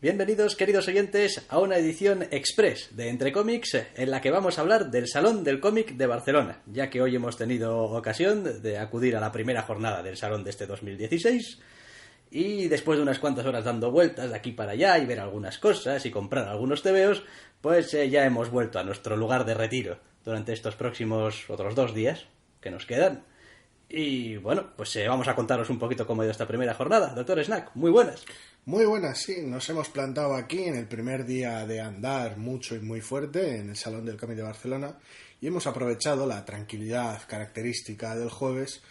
Bienvenidos, queridos oyentes, a una edición express de Entre Cómics en la que vamos a hablar del Salón del Cómic de Barcelona, ya que hoy hemos tenido ocasión de acudir a la primera jornada del Salón de este 2016 y después de unas cuantas horas dando vueltas de aquí para allá y ver algunas cosas y comprar algunos tebeos, pues ya hemos vuelto a nuestro lugar de retiro durante estos próximos otros 2 días que nos quedan. Y bueno, pues vamos a contaros un poquito cómo ha ido esta primera jornada. Doctor Snack, muy buenas. Muy buenas, sí. Nos hemos plantado aquí en el primer día de andar mucho y muy fuerte en el Salón del Cómic de Barcelona y hemos aprovechado la tranquilidad característica del jueves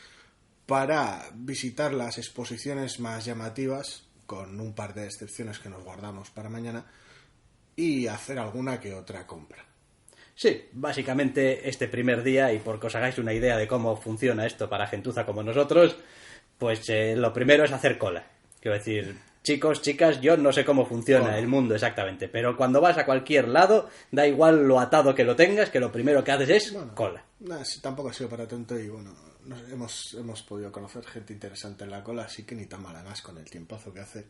para visitar las exposiciones más llamativas, con un par de excepciones que nos guardamos para mañana, y hacer alguna que otra compra. Sí, básicamente este primer día, y por que os hagáis una idea de cómo funciona esto para gentuza como nosotros, pues lo primero es hacer cola. Quiero decir, chicos, chicas, yo no sé cómo funciona el mundo exactamente, pero cuando vas a cualquier lado, da igual lo atado que lo tengas, que lo primero que haces es cola. No, tampoco ha sido para tanto y bueno, hemos podido conocer gente interesante en la cola, así que ni tan mal además con el tiempazo que hace.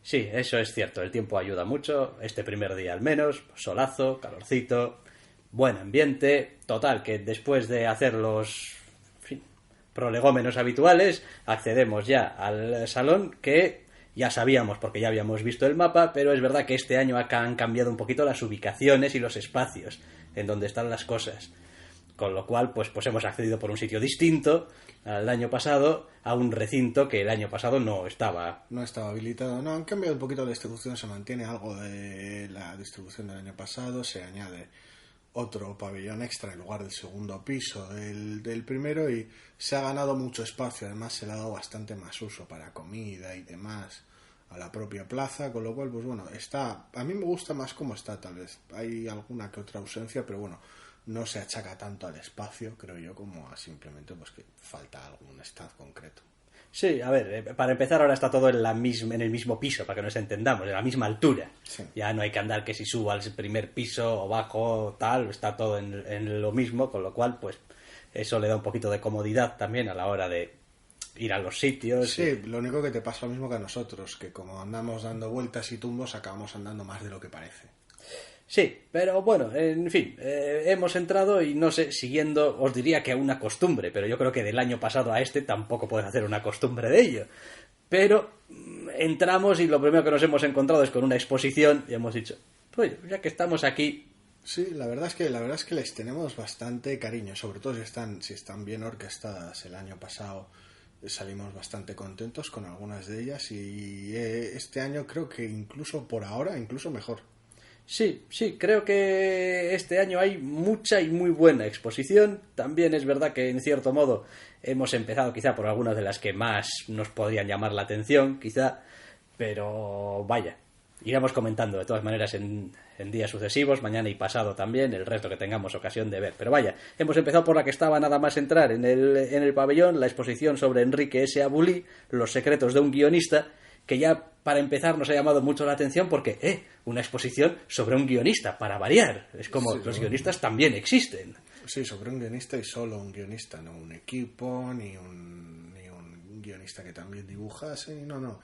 Sí, eso es cierto, el tiempo ayuda mucho, este primer día al menos, solazo, calorcito, buen ambiente, total, que después de hacer los prolegómenos habituales, accedemos ya al salón que ya sabíamos porque ya habíamos visto el mapa, pero es verdad que este año han cambiado un poquito las ubicaciones y los espacios en donde están las cosas. Con lo cual, pues hemos accedido por un sitio distinto al año pasado a un recinto que el año pasado no estaba habilitado. No, han cambiado un poquito la distribución, se mantiene algo de la distribución del año pasado, se añade otro pabellón extra en lugar del segundo piso del primero y se ha ganado mucho espacio, además se le ha dado bastante más uso para comida y demás a la propia plaza, con lo cual pues bueno, a mí me gusta más cómo está, tal vez hay alguna que otra ausencia, pero bueno, no se achaca tanto al espacio, creo yo, como a simplemente pues que falta algún stand concreto. Sí, a ver, para empezar ahora está todo en el mismo piso, para que nos entendamos, en la misma altura. Sí. Ya no hay que andar que si subo al primer piso o bajo, tal, está todo en lo mismo, con lo cual, pues, eso le da un poquito de comodidad también a la hora de ir a los sitios. Sí, lo único que te pasa lo mismo que a nosotros, que como andamos dando vueltas y tumbos, acabamos andando más de lo que parece. Sí, pero bueno, en fin, hemos entrado y no sé, siguiendo, os diría que a una costumbre, pero yo creo que del año pasado a este tampoco puedes hacer una costumbre de ello. Pero entramos y lo primero que nos hemos encontrado es con una exposición y hemos dicho, pues ya que estamos aquí. Sí, la verdad es que les tenemos bastante cariño, sobre todo si están bien orquestadas. El año pasado salimos bastante contentos con algunas de ellas y este año creo que incluso por ahora, incluso mejor. Sí, creo que este año hay mucha y muy buena exposición. También es verdad que en cierto modo hemos empezado quizá por algunas de las que más nos podrían llamar la atención, quizá, pero vaya, iremos comentando de todas maneras en días sucesivos, mañana y pasado también, el resto que tengamos ocasión de ver. Pero vaya, hemos empezado por la que estaba nada más entrar en el pabellón, la exposición sobre Enrique S. Abulí, Los secretos de un guionista, que ya para empezar nos ha llamado mucho la atención porque, una exposición sobre un guionista, para variar. Es como, sí, los guionistas también existen. Sí, sobre un guionista y solo un guionista, no un equipo, ni un guionista que también dibuja, sí, no,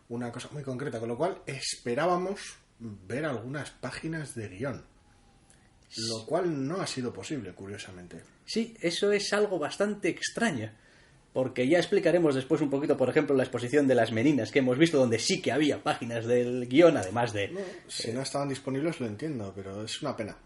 una cosa muy concreta, con lo cual esperábamos ver algunas páginas de guión, lo cual no ha sido posible, curiosamente. Sí, eso es algo bastante extraño. Porque ya explicaremos después un poquito, por ejemplo, la exposición de las meninas que hemos visto, donde sí que había páginas del guión, además de... No, si no estaban disponibles lo entiendo, pero es una pena.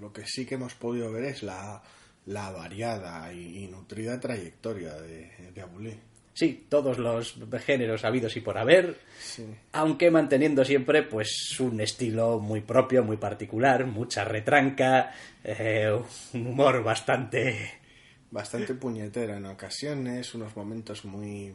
Lo que sí que hemos podido ver es la variada y nutrida trayectoria de Abulí. Sí, todos los géneros habidos y por haber, sí, aunque manteniendo siempre pues un estilo muy propio, muy particular, mucha retranca, un humor bastante puñetera en ocasiones, unos momentos muy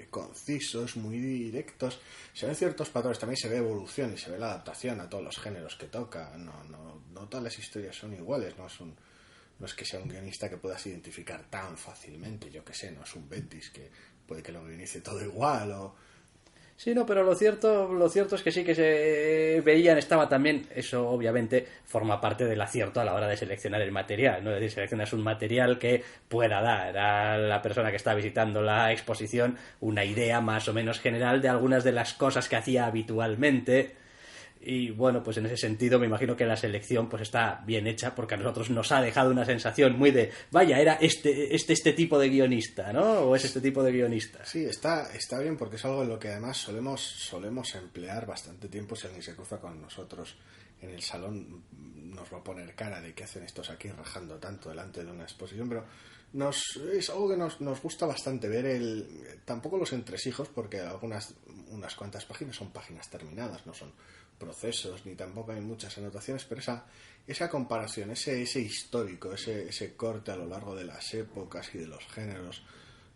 concisos, muy directos. Se ven ciertos patrones, también se ve evolución y se ve la adaptación a todos los géneros que toca. No todas las historias son iguales, no es que sea un guionista que puedas identificar tan fácilmente, yo que sé, no es un Bendis que puede que lo guionice todo igual o... Sí, no, pero lo cierto es que sí que se veían, estaba también, eso obviamente forma parte del acierto a la hora de seleccionar el material, ¿no? Es decir, seleccionas un material que pueda dar a la persona que está visitando la exposición una idea más o menos general de algunas de las cosas que hacía habitualmente. Y bueno, pues en ese sentido me imagino que la selección pues está bien hecha porque a nosotros nos ha dejado una sensación muy de, vaya, era este tipo de guionista, ¿no? O es este tipo de guionista. Sí, está bien porque es algo en lo que además solemos emplear bastante tiempo. Si alguien se cruza con nosotros en el salón nos va a poner cara de qué hacen estos aquí rajando tanto delante de una exposición, pero es algo que nos gusta bastante ver tampoco los entresijos, porque unas cuantas páginas son páginas terminadas, no son procesos, ni tampoco hay muchas anotaciones, pero esa comparación, ese histórico, ese corte a lo largo de las épocas y de los géneros,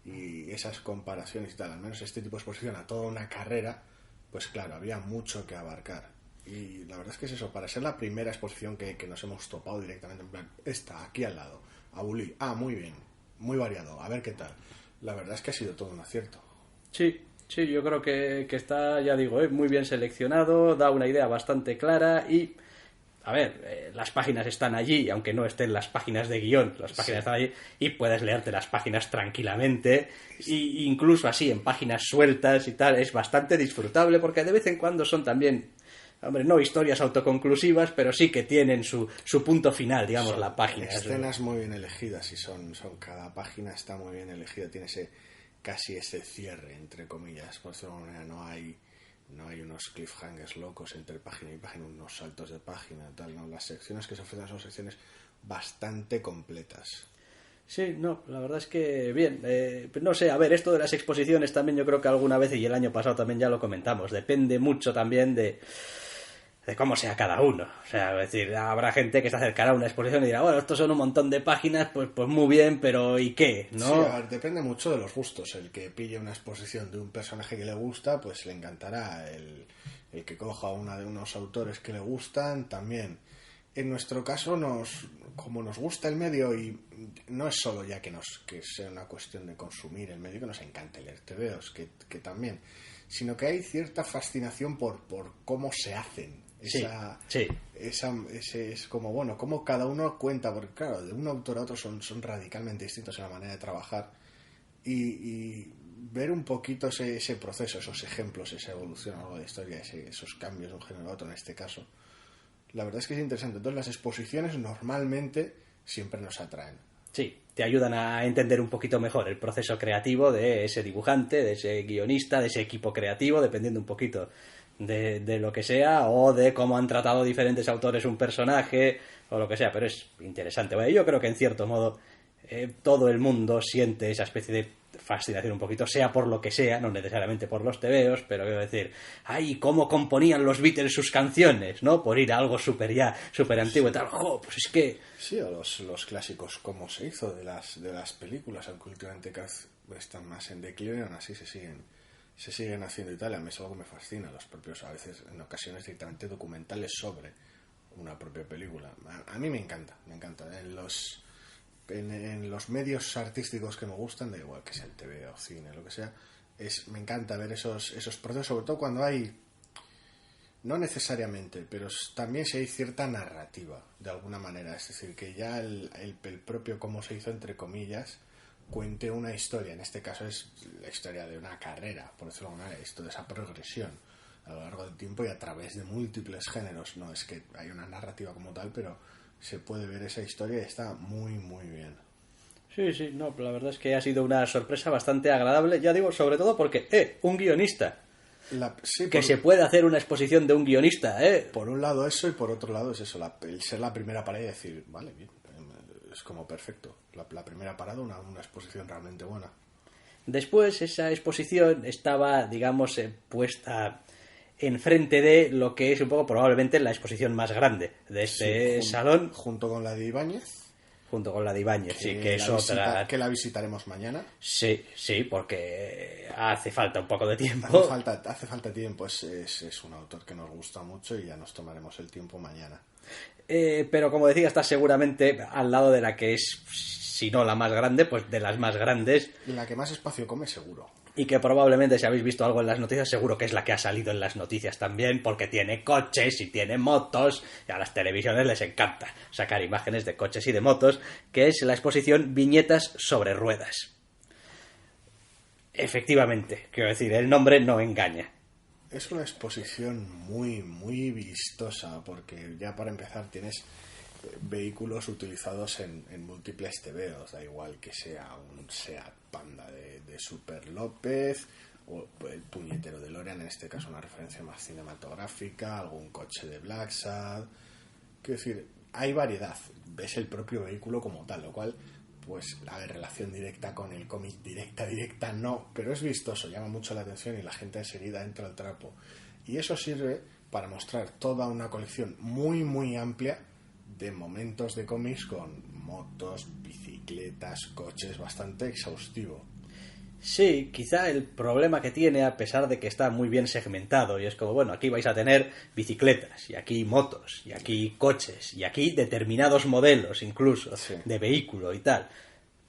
y esas comparaciones y tal, al menos este tipo de exposición a toda una carrera, pues claro, había mucho que abarcar. Y la verdad es que es eso, para ser la primera exposición que nos hemos topado directamente, en plan, está aquí al lado, Abulí, muy bien, muy variado, a ver qué tal. La verdad es que ha sido todo un acierto. Sí, yo creo que está, ya digo, muy bien seleccionado, da una idea bastante clara y, a ver, las páginas están allí, aunque no estén las páginas de guión, las páginas están allí y puedes leerte las páginas tranquilamente, y incluso así en páginas sueltas y tal, es bastante disfrutable porque de vez en cuando son también, hombre, no historias autoconclusivas, pero sí que tienen su punto final, digamos, la página. Escenas muy bien elegidas y cada página está muy bien elegida, tiene casi ese cierre, entre comillas, por decirlo de alguna manera, no hay unos cliffhangers locos entre página y página, unos saltos de página, tal, ¿no? Las secciones que se ofrecen son secciones bastante completas. Sí, no, la verdad es que bien, no sé, a ver, esto de las exposiciones también yo creo que alguna vez, y el año pasado también ya lo comentamos, depende mucho también de cómo sea cada uno. O sea, es decir, habrá gente que se acercará a una exposición y dirá, bueno, estos son un montón de páginas, pues muy bien, pero ¿y qué? ¿No? Sí, a ver, depende mucho de los gustos. El que pille una exposición de un personaje que le gusta, pues le encantará. El que coja una de unos autores que le gustan, también. En nuestro caso, como nos gusta el medio, y no es solo ya que sea una cuestión de consumir el medio, que nos encante leer tebeos, que también, sino que hay cierta fascinación por cómo se hacen. Es como, bueno, como cada uno cuenta, porque claro, de un autor a otro son radicalmente distintos en la manera de trabajar, y ver un poquito ese proceso, esos ejemplos, esa evolución a lo largo de la historia, esos cambios de un género a otro en este caso, la verdad es que es interesante. Entonces las exposiciones normalmente siempre nos atraen. Sí, te ayudan a entender un poquito mejor el proceso creativo de ese dibujante, de ese guionista, de ese equipo creativo, dependiendo un poquito de lo que sea, o de cómo han tratado diferentes autores un personaje, o lo que sea, pero es interesante. Bueno, yo creo que en cierto modo todo el mundo siente esa especie de fascinación un poquito, sea por lo que sea, no necesariamente por los tebeos, pero quiero decir, ¡ay, cómo componían los Beatles sus canciones!, ¿no? Por ir a algo súper antiguo y tal. ¡Jo! Pues es que... Sí, o los clásicos, cómo se hizo de las películas, aunque últimamente están más en declive, aún así se siguen haciendo y tal. A mí es algo que me fascina, los propios, a veces, en ocasiones directamente documentales sobre una propia película. A mí me encanta. En los medios artísticos que me gustan, da igual que sea el TV o cine, lo que sea, me encanta ver esos procesos, sobre todo cuando hay, no necesariamente, pero también si hay cierta narrativa, de alguna manera, es decir, que ya el propio cómo se hizo, entre comillas, cuente una historia. En este caso es la historia de una carrera, por decirlo de alguna manera, esto de esa progresión a lo largo del tiempo y a través de múltiples géneros. No es que hay una narrativa como tal, pero se puede ver esa historia y está muy, muy bien. Sí, no, la verdad es que ha sido una sorpresa bastante agradable, ya digo, sobre todo porque, un guionista. Se puede hacer una exposición de un guionista, Por un lado eso, y por otro lado es eso, el ser la primera parada y decir, vale, bien, es como perfecto. La primera parada, una exposición realmente buena. Después esa exposición estaba, digamos, puesta enfrente de lo que es un poco probablemente la exposición más grande de este salón. Junto con la de Ibáñez. Junto con la de Ibáñez, que es otra. Que la visitaremos mañana. Sí, porque hace falta un poco de tiempo. Hace falta tiempo, es un autor que nos gusta mucho y ya nos tomaremos el tiempo mañana. Pero como decía, está seguramente al lado de la que es, si no la más grande, pues de las más grandes. La que más espacio come, seguro. y que probablemente si habéis visto algo en las noticias, seguro que es la que ha salido en las noticias también, porque tiene coches y tiene motos, y a las televisiones les encanta sacar imágenes de coches y de motos, que es la exposición Viñetas sobre Ruedas. Efectivamente, quiero decir, el nombre no engaña. Es una exposición muy, muy vistosa, porque ya para empezar tienes vehículos utilizados en múltiples tebeos, da igual que sea un Seat Panda de Super López o el puñetero de Lorean, en este caso una referencia más cinematográfica, algún coche de Black Sad. Quiero decir, hay variedad, ves el propio vehículo como tal, lo cual, pues, a ver, relación directa con el cómic, directa no, pero es vistoso, llama mucho la atención y la gente enseguida entra al trapo. Y eso sirve para mostrar toda una colección muy, muy amplia de momentos de cómics con motos, bicicletas, coches, bastante exhaustivo. Sí, quizá el problema que tiene, a pesar de que está muy bien segmentado, y es como, bueno, aquí vais a tener bicicletas, y aquí motos, y aquí coches, y aquí determinados modelos incluso, Sí, de vehículo y tal.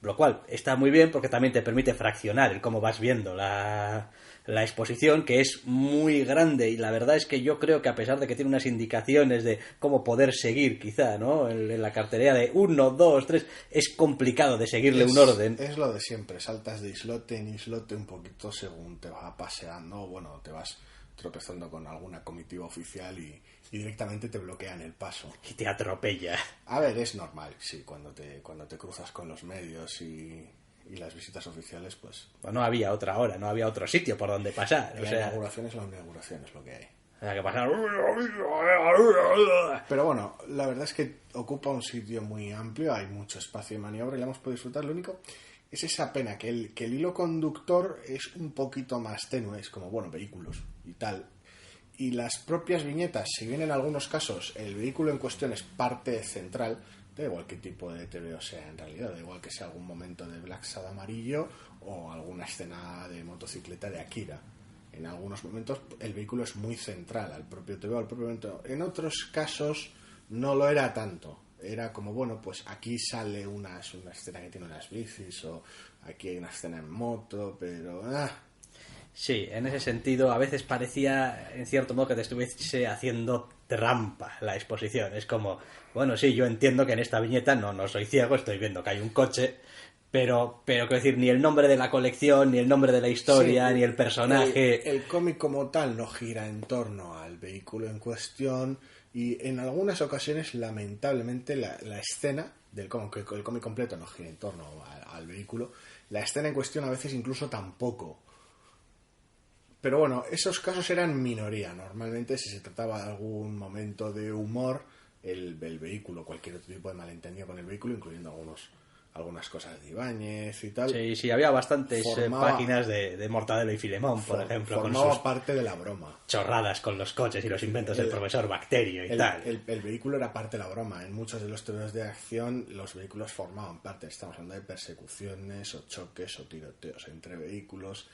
Lo cual está muy bien porque también te permite fraccionar el cómo vas viendo la exposición, que es muy grande, y la verdad es que yo creo que a pesar de que tiene unas indicaciones de cómo poder seguir quizá, ¿no? En la cartelera de 1, 2, 3, es complicado de seguirle un orden. Es lo de siempre, saltas de islote en islote un poquito según te vas paseando, bueno, te vas tropezando con alguna comitiva oficial y directamente te bloquean el paso. Y te atropella. A ver, es normal, sí, cuando te cruzas con los medios y las visitas oficiales, pues... Pues no había otra hora, no había otro sitio por donde pasar. La inauguración es lo que hay. O sea, que pasar... Pero bueno, la verdad es que ocupa un sitio muy amplio, hay mucho espacio de maniobra y la hemos podido disfrutar. Lo único es esa pena, que el hilo conductor es un poquito más tenue, es como, bueno, vehículos y tal. Y las propias viñetas, si bien en algunos casos el vehículo en cuestión es parte central, da igual qué tipo de TVO sea en realidad, da igual que sea algún momento de Black Sad amarillo o alguna escena de motocicleta de Akira. En algunos momentos el vehículo es muy central al propio TVO, al propio evento. En otros casos no lo era tanto. Era como, bueno, pues aquí sale una escena que tiene unas bicis, o aquí hay una escena en moto, pero... Sí, en ese sentido a veces parecía en cierto modo que te estuviese haciendo trampa la exposición. Es como, bueno, sí, yo entiendo que en esta viñeta no soy ciego, estoy viendo que hay un coche, pero quiero decir, ni el nombre de la colección, ni el nombre de la historia, sí, ni el personaje... El cómic como tal no gira en torno al vehículo en cuestión, y en algunas ocasiones, lamentablemente, la escena del cómic, que el cómic completo no gira en torno al vehículo, la escena en cuestión a veces incluso tampoco. Pero bueno, esos casos eran minoría. Normalmente, si se trataba de algún momento de humor, el vehículo, cualquier otro tipo de malentendido con el vehículo, incluyendo algunas cosas de Ibáñez y tal. Sí, había bastantes páginas de Mortadelo y Filemón, por ejemplo, con sus parte de la broma. chorradas con los coches y los inventos del profesor Bacterio y tal. El vehículo era parte de la broma. En muchos de los tebeos de acción, los vehículos formaban parte. Estamos hablando de persecuciones o choques o tiroteos entre vehículos,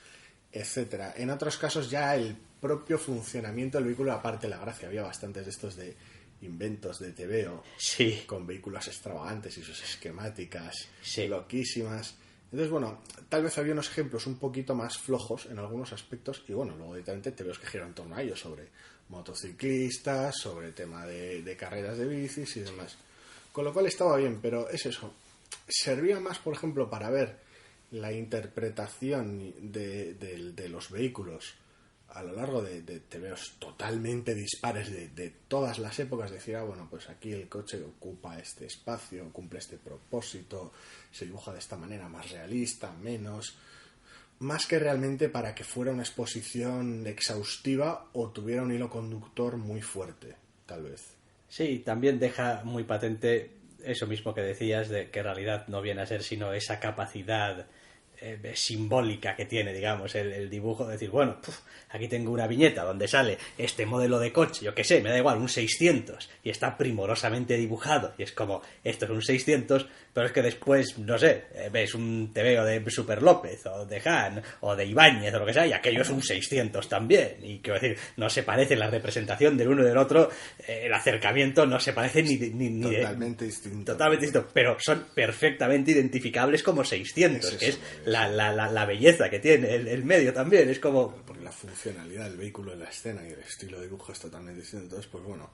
etcétera. En otros casos ya el propio funcionamiento del vehículo era parte de la gracia. Había bastantes de estos de inventos de TVO, sí, con vehículos extravagantes y sus esquemáticas sí, loquísimas. Entonces, bueno, tal vez había unos ejemplos un poquito más flojos en algunos aspectos, y bueno, luego directamente TVOs que giran en torno a ellos, sobre motociclistas, sobre el tema de carreras de bicis y demás. Con lo cual estaba bien, pero es eso. Servía más, por ejemplo, para ver la interpretación de los vehículos a lo largo de tebeos totalmente dispares de todas las épocas. Decir, bueno, pues aquí el coche ocupa este espacio, cumple este propósito, se dibuja de esta manera más realista, menos... Más que realmente para que fuera una exposición exhaustiva o tuviera un hilo conductor muy fuerte, tal vez. Sí, también deja muy patente eso mismo que decías, de que en realidad no viene a ser sino esa capacidad simbólica que tiene, digamos, el dibujo, de decir, bueno, aquí tengo una viñeta donde sale este modelo de coche, yo qué sé, me da igual, un 600, y está primorosamente dibujado, y es como, esto es un 600, pero es que después, no sé, ves un tebeo de Super López, o de Han, o de Ibáñez, o lo que sea, y aquello es un 600 también, y quiero decir, no se parece la representación del uno y del otro, el acercamiento no se parece ni totalmente distinto. Totalmente distinto, pero son perfectamente identificables como 600, que es la belleza que tiene el medio también. Es como... Porque la funcionalidad del vehículo en la escena y el estilo de dibujo es totalmente distinto. Entonces, pues bueno,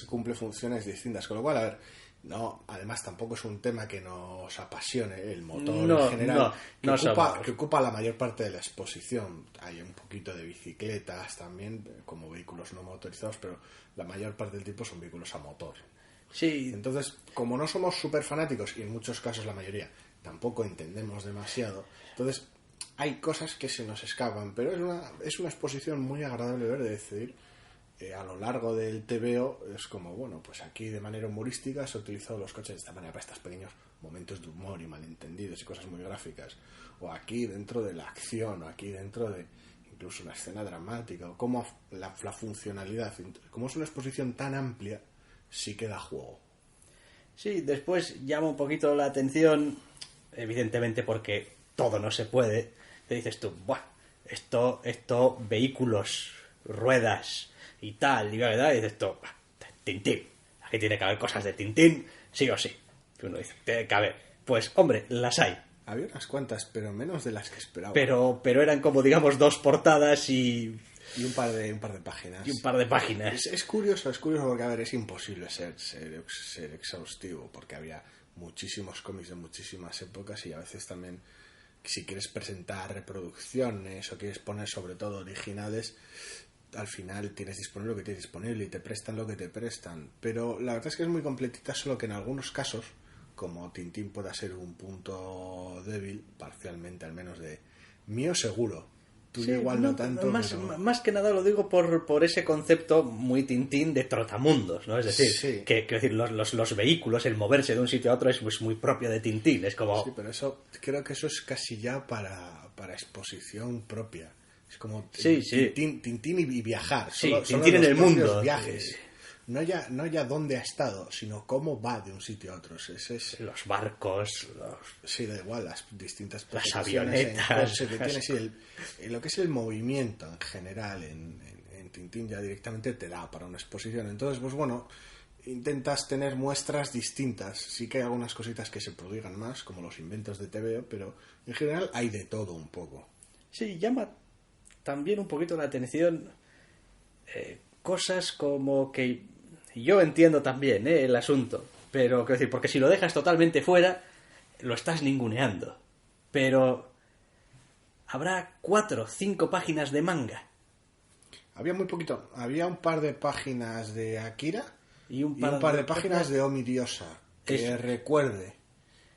cumple funciones distintas. Con lo cual, a ver, no, además tampoco es un tema que nos apasione el motor en general, que ocupa la mayor parte de la exposición. Hay un poquito de bicicletas también, como vehículos no motorizados, pero la mayor parte del tiempo son vehículos a motor. Sí. Entonces, como no somos súper fanáticos, y en muchos casos la mayoría tampoco entendemos demasiado, entonces hay cosas que se nos escapan, pero es una exposición muy agradable ver, de decir, a lo largo del TVO es como, bueno, pues aquí de manera humorística se han utilizado los coches de esta manera para estos pequeños momentos de humor y malentendidos y cosas muy gráficas, o aquí dentro de la acción, o aquí dentro de incluso una escena dramática, o como la funcionalidad, como es una exposición tan amplia, sí que da juego. Sí, después llama un poquito la atención, evidentemente porque todo no se puede. Te dices tú, buah, esto, vehículos, ruedas y tal, y verdad, y dices tú, Tintín, aquí tiene que haber cosas de Tintín, sí o sí. Y uno dice, tiene que haber. Pues, hombre, las hay. Había unas cuantas, pero menos de las que esperaba. Pero eran como, digamos, 2 portadas y un par de páginas. Y un par de páginas. Es curioso porque, a ver, es imposible ser exhaustivo, porque había muchísimos cómics de muchísimas épocas y a veces también, si quieres presentar reproducciones o quieres poner sobre todo originales, al final tienes disponible lo que tienes disponible y te prestan lo que te prestan. Pero la verdad es que es muy completita, solo que en algunos casos, como Tintín pueda ser un punto débil, parcialmente al menos de mío seguro. Tú sí, igual no tanto, más que nada lo digo por ese concepto muy Tintín de trotamundos, ¿no? Es decir, sí. que decir, los vehículos, el moverse de un sitio a otro es muy propio de Tintín. Es como... Sí, pero creo que eso es casi ya para exposición propia. Es como sí. Tintín y viajar. Sí, solo Tintín en el mundo. Viajes. No ya dónde ha estado, sino cómo va de un sitio a otro. Los barcos, Sí, da igual, las distintas las avionetas. Que tiene, sí, lo que es el movimiento en general en Tintín ya directamente te da para una exposición. Entonces, pues bueno, intentas tener muestras distintas. Sí que hay algunas cositas que se prodigan más, como los inventos de TVO, pero en general hay de todo un poco. Sí, llama también un poquito la atención cosas como que yo entiendo también el asunto, pero quiero decir, porque si lo dejas totalmente fuera lo estás ninguneando, pero habrá 4 o 5 páginas de manga. Había muy poquito, había un par de páginas de Akira y un par de páginas de Omi Diosa que recuerde,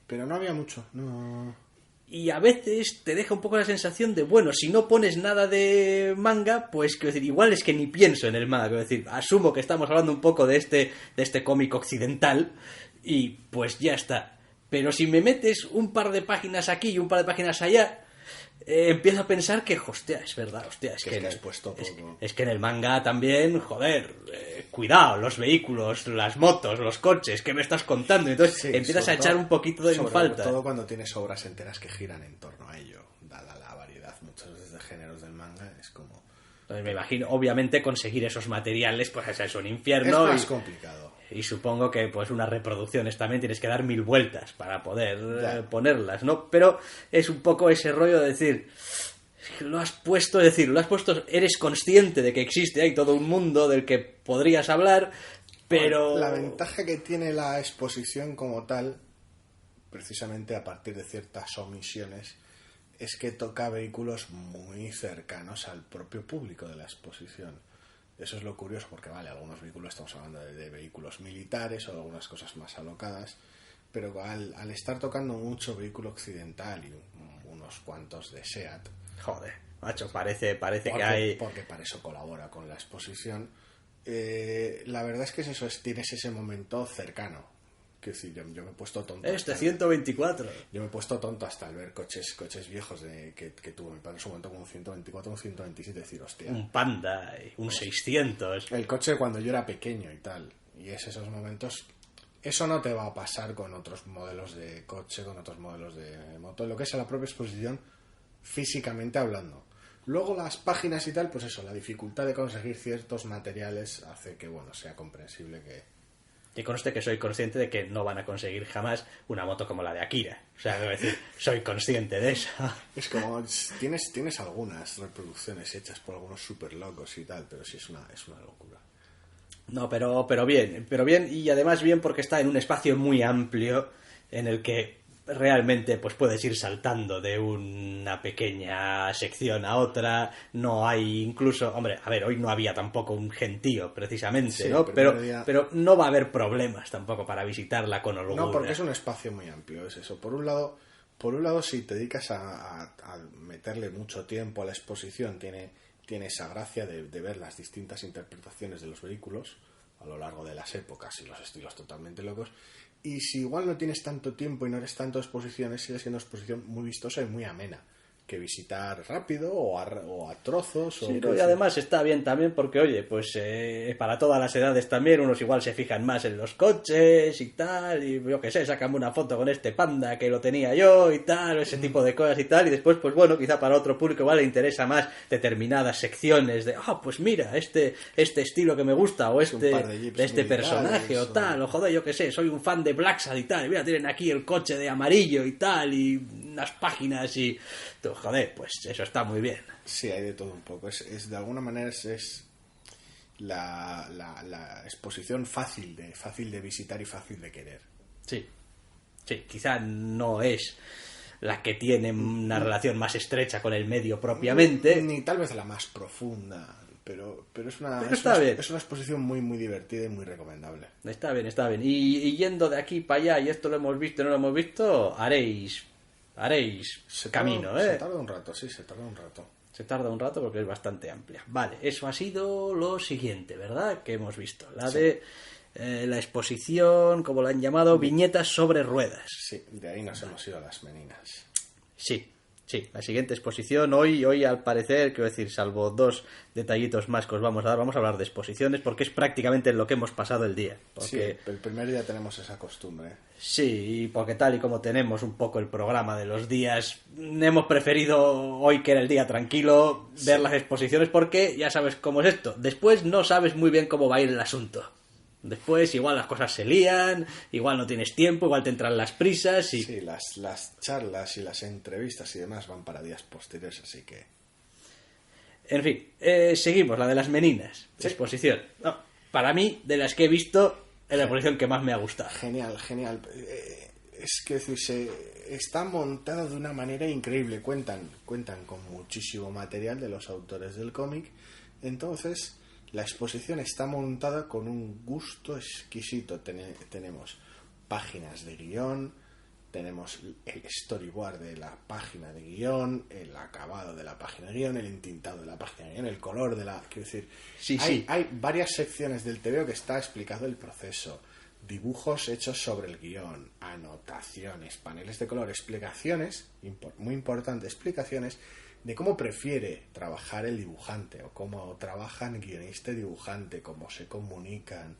pero no había mucho, no. Y a veces te deja un poco la sensación de, bueno, si no pones nada de manga, pues quiero decir, igual es que ni pienso en el manga. Quiero decir, asumo que estamos hablando un poco de este cómic occidental y pues ya está. Pero si me metes un par de páginas aquí y un par de páginas allá, empiezo a pensar que, hostia, es verdad, hostia, es que en el manga también, joder, cuidado, los vehículos, las motos, los coches, ¿qué me estás contando? Entonces sí, empiezas a echar un poquito en falta. Sobre todo cuando tienes obras enteras que giran en torno a ello, dada la variedad muchas veces de géneros del manga, es como... Entonces me imagino, obviamente, conseguir esos materiales, pues es un infierno. Es más complicado. Y supongo que pues unas reproducciones también tienes que dar 1000 vueltas para poder ponerlas, ¿no? Pero es un poco ese rollo de decir, lo has puesto, eres consciente de que existe, hay todo un mundo del que podrías hablar, pero... La ventaja que tiene la exposición como tal, precisamente a partir de ciertas omisiones, es que toca vehículos muy cercanos al propio público de la exposición. Eso es lo curioso, porque vale, algunos vehículos estamos hablando de vehículos militares o de algunas cosas más alocadas, pero al estar tocando mucho vehículo occidental y unos cuantos de SEAT, joder, macho, parece que hay... Porque para eso colabora con la exposición. La verdad es que tienes ese momento cercano. Quiero decir, yo me he puesto tonto. 124. Yo me he puesto tonto hasta al ver coches viejos que tuvo mi padre en su momento, como un 124, un 127, decir, hostia. Un Panda, un 600. El coche cuando yo era pequeño y tal. Y esos momentos. Eso no te va a pasar con otros modelos de coche, con otros modelos de moto, lo que es a la propia exposición, físicamente hablando. Luego las páginas y tal, pues eso, la dificultad de conseguir ciertos materiales hace que, bueno, sea comprensible Y conste que soy consciente de que no van a conseguir jamás una moto como la de Akira. O sea, debo decir, soy consciente de eso. Es como, tienes algunas reproducciones hechas por algunos super locos y tal, pero sí es una locura. No, pero bien, y además bien porque está en un espacio muy amplio en el que realmente pues puedes ir saltando de una pequeña sección a otra. No hay incluso, hombre, a ver, hoy no había tampoco un gentío precisamente, Sí, ¿no? día... pero no va a haber problemas tampoco para visitarla con holgura. No, porque es un espacio muy amplio, es eso. Por un lado si te dedicas a meterle mucho tiempo a la exposición, tiene esa gracia de ver las distintas interpretaciones de los vehículos a lo largo de las épocas y los estilos totalmente locos. Y si igual no tienes tanto tiempo y no eres tanto exposiciones, sigue siendo exposición muy vistosa y muy amena, que visitar rápido o a trozos. Sí, y además está bien también porque, oye, pues para todas las edades también, unos igual se fijan más en los coches y tal, y yo qué sé, sácame una foto con este Panda que lo tenía yo y tal, ese tipo de cosas y tal, y después, pues bueno, quizá para otro público igual le interesa más determinadas secciones de, pues mira, este estilo que me gusta, o de este personaje o tal, o joder, yo qué sé, soy un fan de Blacksad y tal, y mira, tienen aquí el coche de amarillo y tal, y unas páginas y... Joder, pues eso está muy bien. Sí, hay de todo un poco. Es de alguna manera es la exposición fácil de visitar y fácil de querer. Sí, quizá no es la que tiene una relación más estrecha con el medio propiamente. Ni tal vez la más profunda, pero es una exposición muy, muy divertida y muy recomendable. Está bien. Y yendo de aquí para allá, y esto lo hemos visto y no lo hemos visto, haréis camino, ¿eh? Se tarda un rato. Se tarda un rato porque es bastante amplia. Vale, eso ha sido lo siguiente, ¿verdad? Que hemos visto. De la exposición, como la han llamado, viñetas sobre ruedas. Sí, de ahí nos hemos ido a las meninas. Sí, la siguiente exposición, hoy al parecer, quiero decir, salvo 2 detallitos más que os vamos a dar, vamos a hablar de exposiciones porque es prácticamente en lo que hemos pasado el día. Porque, sí, el primer día tenemos esa costumbre. Sí, y porque tal y como tenemos un poco el programa de los días, hemos preferido hoy, que era el día tranquilo, ver las exposiciones porque ya sabes cómo es esto. Después no sabes muy bien cómo va a ir el asunto. Después igual las cosas se lían, igual no tienes tiempo, igual te entran las prisas y... Sí, las charlas y las entrevistas y demás van para días posteriores, así que... En fin, seguimos, la de las meninas, exposición. No, para mí, de las que he visto, es la exposición que más me ha gustado. Genial. Es que está montada de una manera increíble, cuentan con muchísimo material de los autores del cómic, entonces... La exposición está montada con un gusto exquisito. Tenemos páginas de guión, tenemos el storyboard de la página de guión, el acabado de la página de guión, el entintado de la página de guión, el color de la... Quiero decir, hay varias secciones del TVO que está explicado el proceso, dibujos hechos sobre el guión, anotaciones, paneles de color, explicaciones, muy importante, explicaciones de cómo prefiere trabajar el dibujante o cómo trabajan guionista y dibujante, cómo se comunican.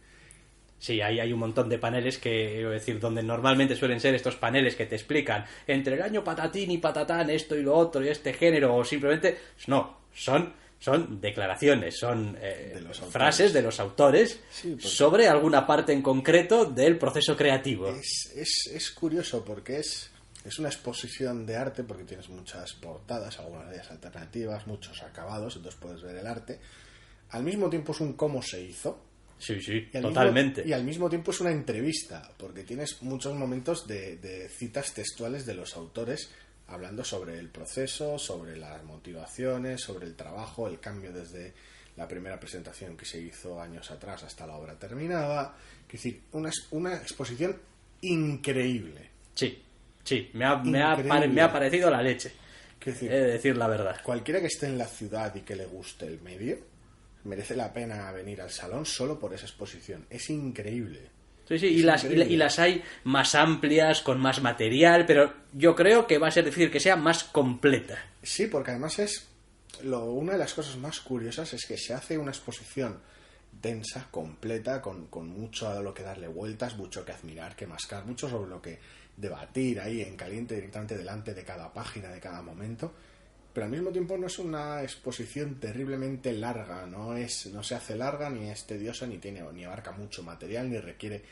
Sí, hay un montón de paneles que, es decir, donde normalmente suelen ser estos paneles que te explican entre el año patatín y patatán, esto y lo otro y este género, o simplemente... No, son declaraciones, son frases de los autores sobre alguna parte en concreto del proceso creativo. Es curioso porque es una exposición de arte porque tienes muchas portadas, algunas de ellas alternativas, muchos acabados, entonces puedes ver el arte. Al mismo tiempo es un cómo se hizo. Sí, totalmente. Y al mismo tiempo es una entrevista, porque tienes muchos momentos de citas textuales de los autores hablando sobre el proceso, sobre las motivaciones, sobre el trabajo, el cambio desde la primera presentación que se hizo años atrás hasta la obra terminada. Es decir, una exposición increíble. Sí, me ha parecido la leche. Decir, he de decir la verdad. Cualquiera que esté en la ciudad y que le guste el medio, merece la pena venir al salón solo por esa exposición. Es increíble. Sí, y las hay más amplias, con más material, pero yo creo que va a ser difícil que sea más completa. Sí, porque además una de las cosas más curiosas es que se hace una exposición densa, completa, con mucho a lo que darle vueltas, mucho que admirar, que mascar, mucho sobre lo que debatir ahí en caliente directamente delante de cada página, de cada momento, pero al mismo tiempo no es una exposición terriblemente larga, no se hace larga, ni es tediosa, ni abarca mucho material, ni requiere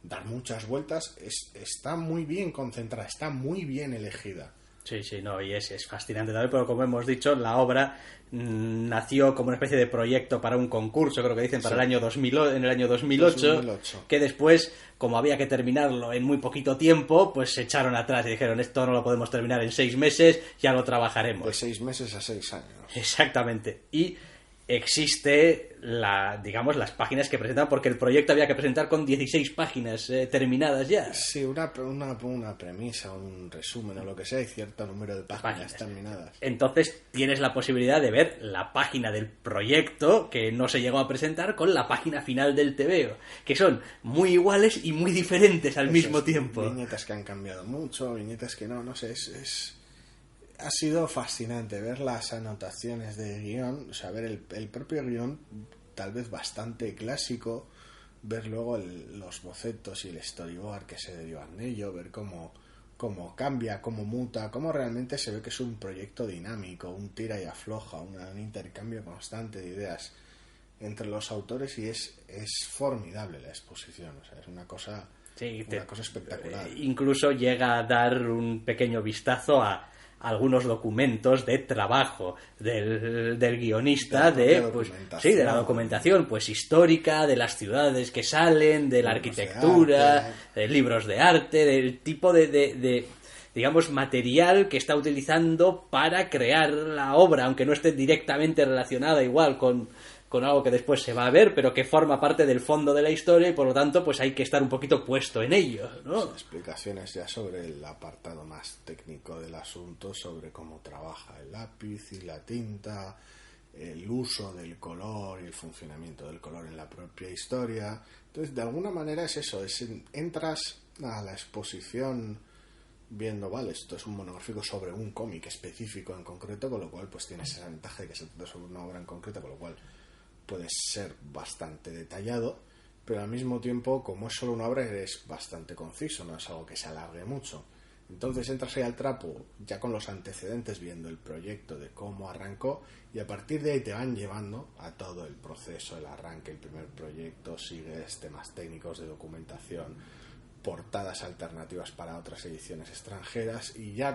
dar muchas vueltas. Está muy bien concentrada, está muy bien elegida. Sí, sí, no, y es fascinante también, pero como hemos dicho, la obra nació como una especie de proyecto para un concurso, creo que dicen, para el año 2000, en el año 2008, que después, como había que terminarlo en muy poquito tiempo, pues se echaron atrás y dijeron, esto no lo podemos terminar en 6 meses, ya lo trabajaremos. De 6 meses a 6 años. Exactamente. Y existe digamos, las páginas que presentan, porque el proyecto había que presentar con 16 páginas terminadas ya. Sí, una premisa, un resumen o lo que sea, y cierto número de páginas terminadas. Entonces tienes la posibilidad de ver la página del proyecto que no se llegó a presentar con la página final del TVO, que son muy iguales y muy diferentes al mismo tiempo. Viñetas que han cambiado mucho, viñetas que no sé, ha sido fascinante ver las anotaciones de guión, o sea, ver el propio guión, tal vez bastante clásico, ver luego los bocetos y el storyboard que se derivan de ello, ver cómo cambia, cómo muta, cómo realmente se ve que es un proyecto dinámico, un tira y afloja, un intercambio constante de ideas entre los autores, y es formidable la exposición, o sea, es una cosa, una cosa espectacular. Incluso llega a dar un pequeño vistazo a algunos documentos de trabajo del guionista, de la documentación pues histórica, de las ciudades que salen, de la arquitectura, de libros de arte, del tipo de digamos, material que está utilizando para crear la obra, aunque no esté directamente relacionada igual con algo que después se va a ver, pero que forma parte del fondo de la historia, y por lo tanto pues hay que estar un poquito puesto en ello, ¿no? Explicaciones ya sobre el apartado más técnico del asunto, sobre cómo trabaja el lápiz y la tinta, el uso del color y el funcionamiento del color en la propia historia. Entonces, de alguna manera es eso, entras a la exposición viendo, vale, esto es un monográfico sobre un cómic específico en concreto, con lo cual pues tienes esa ventaja de que se trata sobre una obra en concreto, con lo cual puede ser bastante detallado, pero al mismo tiempo, como es solo una obra, es bastante conciso, no es algo que se alargue mucho. Entonces entras ahí al trapo ya con los antecedentes, viendo el proyecto de cómo arrancó, y a partir de ahí te van llevando a todo el proceso, el arranque, el primer proyecto, sigues temas técnicos de documentación, portadas alternativas para otras ediciones extranjeras, y ya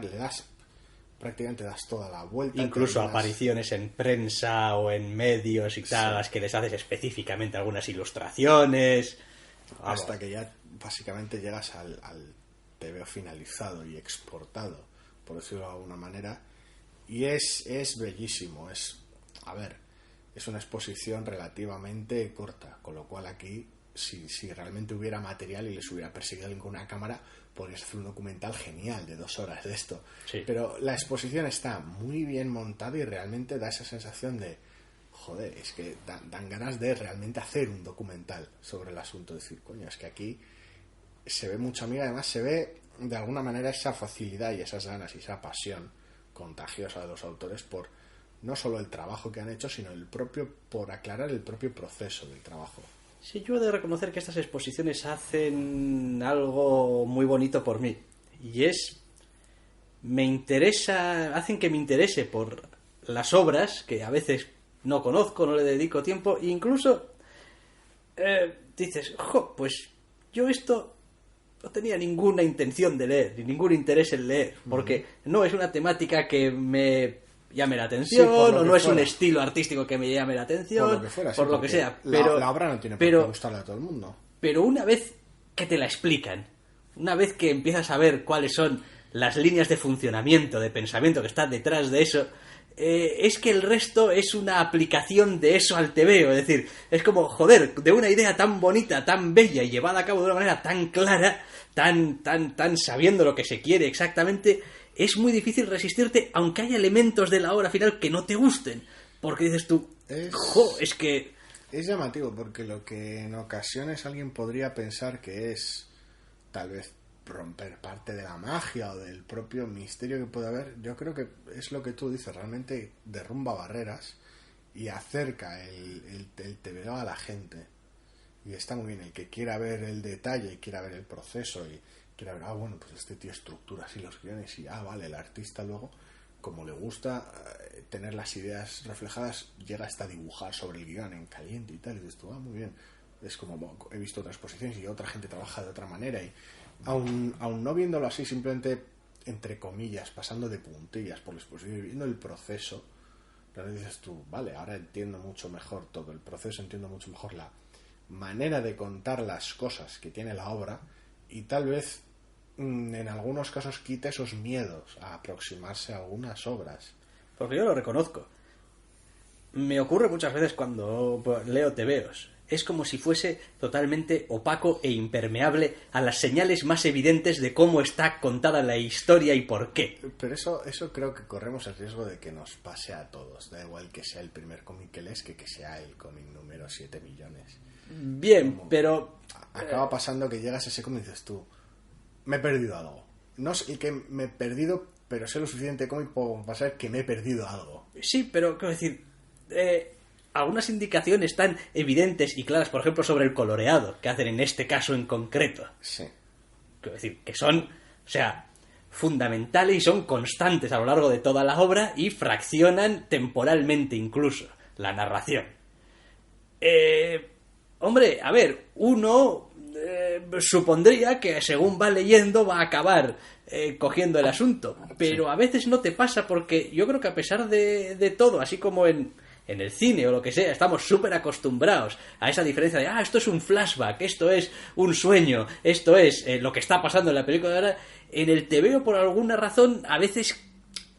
prácticamente das toda la vuelta. Incluso apariciones en prensa o en medios y tal, las que les haces específicamente algunas ilustraciones. Hasta que ya básicamente llegas al TVO finalizado y exportado, por decirlo de alguna manera, y es bellísimo. Es una exposición relativamente corta, con lo cual aquí, si realmente hubiera material y les hubiera perseguido alguien con una cámara, podrías hacer un documental genial de 2 horas de esto. Sí. Pero la exposición está muy bien montada y realmente da esa sensación de, joder, es que dan ganas de realmente hacer un documental sobre el asunto. Decir, coño, es que aquí se ve mucha amiga, además se ve de alguna manera esa facilidad y esas ganas y esa pasión contagiosa de los autores por no solo el trabajo que han hecho, sino por aclarar el propio proceso del trabajo. Sí, yo he de reconocer que estas exposiciones hacen algo muy bonito por mí, y hacen que me interese por las obras que a veces no conozco, no le dedico tiempo, e incluso dices, pues yo esto no tenía ninguna intención de leer, ni ningún interés en leer, porque no es una temática que me llame la atención, o no es un estilo artístico que me llame la atención, por lo que sea. Pero la obra no tiene por qué gustarle a todo el mundo. Pero una vez que te la explican, una vez que empiezas a ver cuáles son las líneas de funcionamiento, de pensamiento que están detrás de eso, es que el resto es una aplicación de eso al TVO. Es decir, es como, joder, de una idea tan bonita, tan bella y llevada a cabo de una manera tan clara, tan sabiendo lo que se quiere exactamente, es muy difícil resistirte, aunque haya elementos de la obra final que no te gusten, porque dices tú, es que... Es llamativo, porque lo que en ocasiones alguien podría pensar que es tal vez romper parte de la magia o del propio misterio que puede haber, yo creo que es lo que tú dices, realmente derrumba barreras y acerca el TVO a la gente. Y está muy bien, el que quiera ver el detalle y quiera ver el proceso y quiera ver, bueno, pues este tío estructura así los guiones y vale, el artista luego como le gusta tener las ideas reflejadas, llega hasta dibujar sobre el guión en caliente y tal, y dices tú, muy bien. Es como he visto otras posiciones y otra gente trabaja de otra manera, y aun no viéndolo así, simplemente entre comillas, pasando de puntillas por la exposición y viendo el proceso, pero dices tú, vale, ahora entiendo mucho mejor todo el proceso, entiendo mucho mejor la manera de contar las cosas que tiene la obra, y tal vez en algunos casos quita esos miedos a aproximarse a algunas obras. Porque yo lo reconozco. Me ocurre muchas veces cuando leo tebeos. Es como si fuese totalmente opaco e impermeable a las señales más evidentes de cómo está contada la historia y por qué. Pero eso creo que corremos el riesgo de que nos pase a todos. Da igual que sea el primer cómic que lees que sea el cómic número 7 millones. Bien, pero... Acaba pasando que llegas a ese cómic y dices tú, me he perdido algo. No sé que me he perdido, pero sé lo suficiente cómic para pasar que me he perdido algo. Sí, pero quiero decir... algunas indicaciones tan evidentes y claras, por ejemplo, sobre el coloreado que hacen en este caso en concreto. Sí. Quiero decir, que son, o sea, fundamentales y son constantes a lo largo de toda la obra y fraccionan temporalmente incluso la narración. Hombre, a ver, uno supondría que según va leyendo va a acabar cogiendo el asunto, pero sí. A veces no te pasa porque yo creo que a pesar de todo, así como en el cine o lo que sea, estamos súper acostumbrados a esa diferencia de, esto es un flashback, esto es un sueño, esto es lo que está pasando en la película de ahora. En el TVO, por alguna razón, a veces,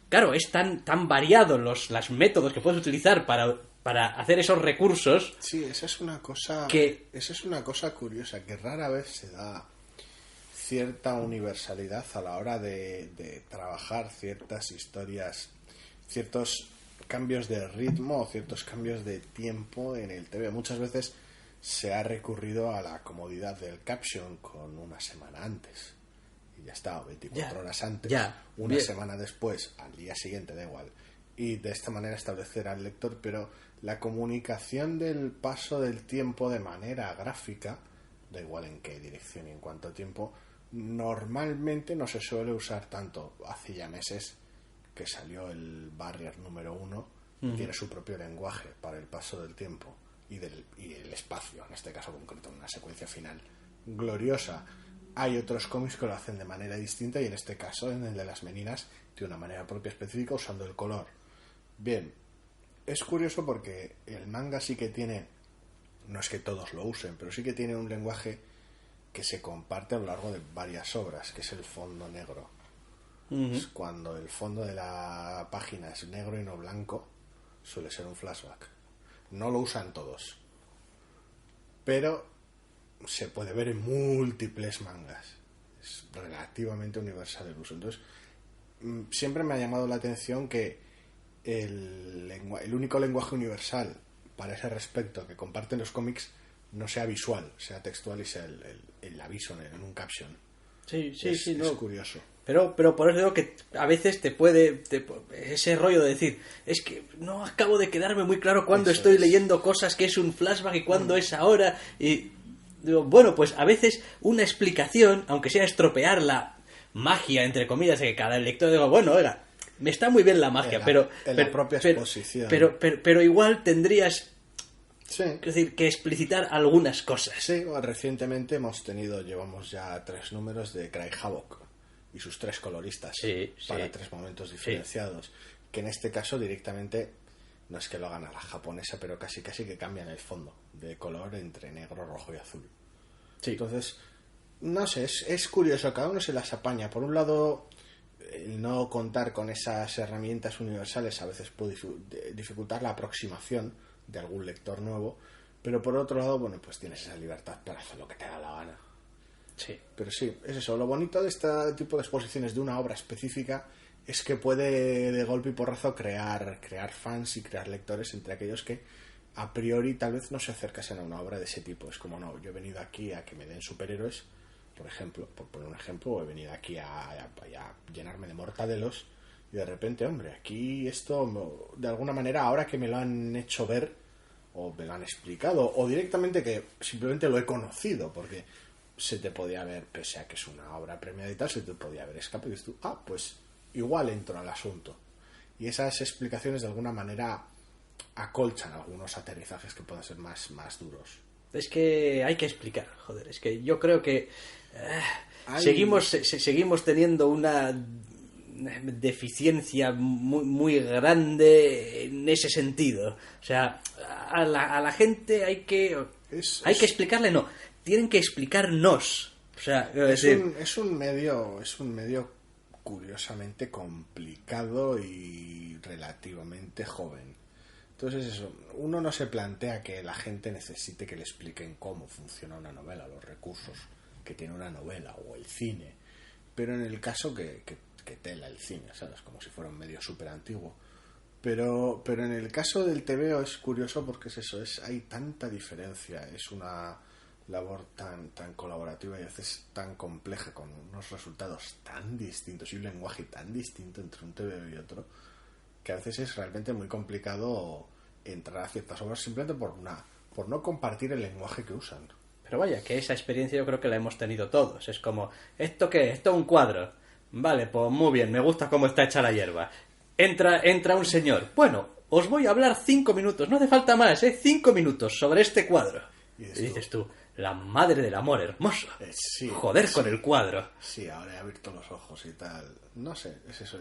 claro, es tan variado los métodos que puedes utilizar para hacer esos recursos. Sí, esa es una cosa curiosa, que rara vez se da cierta universalidad a la hora de trabajar ciertas historias, ciertos cambios de ritmo o ciertos cambios de tiempo en el TV. Muchas veces se ha recurrido a la comodidad del caption con una semana antes y ya está, 24 horas antes, una semana después, al día siguiente, da igual, y de esta manera establecer al lector, pero la comunicación del paso del tiempo de manera gráfica, da igual en qué dirección y en cuánto tiempo, normalmente no se suele usar tanto. Hace ya meses que salió el Barrier número 1, tiene su propio lenguaje para el paso del tiempo y el espacio, en este caso concreto, una secuencia final gloriosa. Hay otros cómics que lo hacen de manera distinta, y en este caso, en el de las meninas, tiene una manera propia específica usando el color. Bien, es curioso porque el manga sí que tiene, no es que todos lo usen, pero sí que tiene un lenguaje que se comparte a lo largo de varias obras, que es el fondo negro. Es cuando el fondo de la página es negro y no blanco, suele ser un flashback. No lo usan todos, pero se puede ver en múltiples mangas. Es relativamente universal el uso. Entonces, siempre me ha llamado la atención que el único lenguaje universal para ese respecto que comparten los cómics no sea visual, sea textual y sea el aviso en un caption. Sí, es no. Curioso. Pero por eso digo que a veces te puede ese rollo de decir, es que no acabo de quedarme muy claro cuándo estoy leyendo cosas que es un flashback y cuándo es ahora. Y digo, bueno, pues a veces una explicación, aunque sea estropear la magia, entre comillas, de que cada lector diga, bueno, oiga, me está muy bien la magia, la propia exposición. Pero igual tendrías... Sí. Es decir, que explicitar algunas cosas. Sí, recientemente llevamos ya 3 números de Craig Havoc y sus 3 coloristas para 3 momentos diferenciados, que en este caso directamente no es que lo hagan a la japonesa, pero casi que cambian el fondo de color entre negro, rojo y azul. Sí. Entonces, no sé, es curioso, cada uno se las apaña. Por un lado, el no contar con esas herramientas universales a veces puede dificultar la aproximación de algún lector nuevo, pero por otro lado, bueno, pues tienes esa libertad para hacer lo que te da la gana. Sí. Pero sí, es eso. Lo bonito de este tipo de exposiciones de una obra específica es que puede de golpe y porrazo crear fans y crear lectores entre aquellos que a priori tal vez no se acercasen a una obra de ese tipo. Es como, no, yo he venido aquí a que me den superhéroes, por ejemplo, por poner un ejemplo, o he venido aquí a llenarme de mortadelos, y de repente, hombre, aquí esto, de alguna manera, ahora que me lo han hecho ver, o me lo han explicado, o directamente que simplemente lo he conocido, porque se te podía haber, pese a que es una obra premiada y tal, se te podía haber escapado y dices tú, pues igual entro al asunto. y esas explicaciones de alguna manera acolchan algunos aterrizajes que puedan ser más duros. Es que hay que explicar, joder, es que yo creo que Hay- seguimos teniendo una deficiencia muy grande en ese sentido. O sea, a la gente hay que explicarle, no, tienen que explicarnos. O sea, es un medio curiosamente complicado y relativamente joven. Entonces eso, uno no se plantea que la gente necesite que le expliquen cómo funciona una novela, los recursos que tiene una novela o el cine, pero en el caso que tela el cine, ¿sabes? Como si fuera un medio súper antiguo. Pero en el caso del TVO es curioso porque es eso, hay tanta diferencia, es una labor tan colaborativa y a veces tan compleja, con unos resultados tan distintos y un lenguaje tan distinto entre un TVO y otro, que a veces es realmente muy complicado entrar a ciertas obras simplemente por no compartir el lenguaje que usan. Pero vaya, que esa experiencia yo creo que la hemos tenido todos. Es como, ¿esto qué? ¿Esto es un cuadro? Vale, pues muy bien, me gusta cómo está hecha la hierba. Entra un señor. Bueno, os voy a hablar 5 minutos, no hace falta más, 5 minutos sobre este cuadro. Y dices tú, la madre del amor hermoso. Sí, joder, sí, con el cuadro. Sí, ahora he abierto los ojos y tal. No sé, es eso.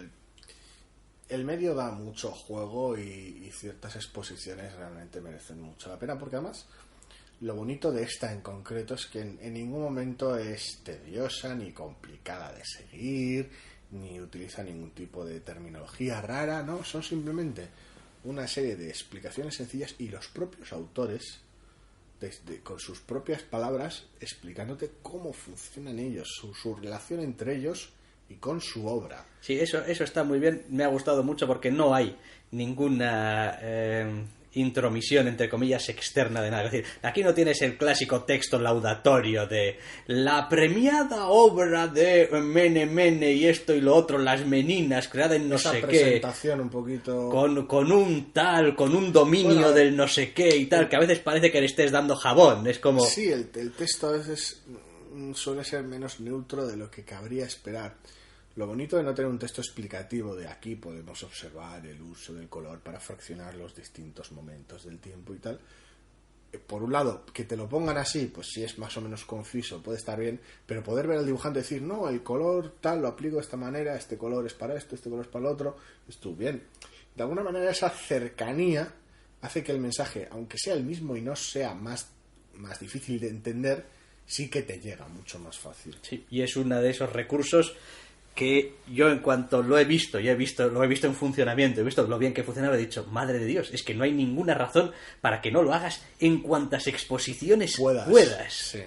El medio da mucho juego y ciertas exposiciones realmente merecen mucho la pena, porque además lo bonito de esta en concreto es que en ningún momento es tediosa ni complicada de seguir, ni utiliza ningún tipo de terminología rara, ¿no? Son simplemente una serie de explicaciones sencillas y los propios autores con sus propias palabras explicándote cómo funcionan ellos, su relación entre ellos y con su obra. Sí, eso está muy bien, me ha gustado mucho porque no hay ninguna intromisión, entre comillas, externa de nada. Es decir, aquí no tienes el clásico texto laudatorio de la premiada obra de Mene y esto y lo otro, Las Meninas, creada en no esa sé qué. Presentación un poquito... Con un dominio del no sé qué y tal, que a veces parece que le estés dando jabón. Es como... Sí, el texto a veces suele ser menos neutro de lo que cabría esperar. Lo bonito de no tener un texto explicativo de aquí podemos observar el uso del color para fraccionar los distintos momentos del tiempo y tal. Por un lado, que te lo pongan así, pues si es más o menos conciso, puede estar bien, pero poder ver al dibujante y decir, no, el color tal lo aplico de esta manera, este color es para esto, este color es para lo otro, estuvo bien. De alguna manera esa cercanía hace que el mensaje, aunque sea el mismo y no sea más difícil de entender, sí que te llega mucho más fácil. Sí, y es uno de esos recursos que yo en cuanto lo he visto en funcionamiento, he visto lo bien que funcionaba, he dicho, madre de Dios, es que no hay ninguna razón para que no lo hagas en cuantas exposiciones puedas. Sí.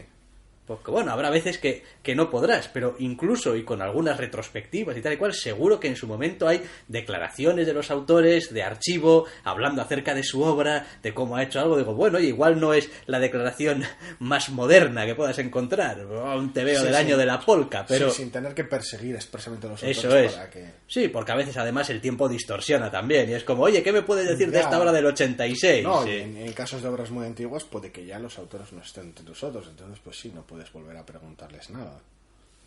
Porque bueno, habrá veces que no podrás, pero incluso y con algunas retrospectivas y tal y cual, seguro que en su momento hay declaraciones de los autores, de archivo, hablando acerca de su obra, de cómo ha hecho algo. Digo, bueno, oye, igual no es la declaración más moderna que puedas encontrar, un TVO del año de la polca, pero... Sí, sin tener que perseguir expresamente a los autores. Eso es. Para que... Sí, porque a veces además el tiempo distorsiona también, y es como, oye, ¿qué me puedes decir de esta obra del 86? No, sí. y en casos de obras muy antiguas puede que ya los autores no estén entre nosotros, entonces pues sí, no puedes volver a preguntarles nada.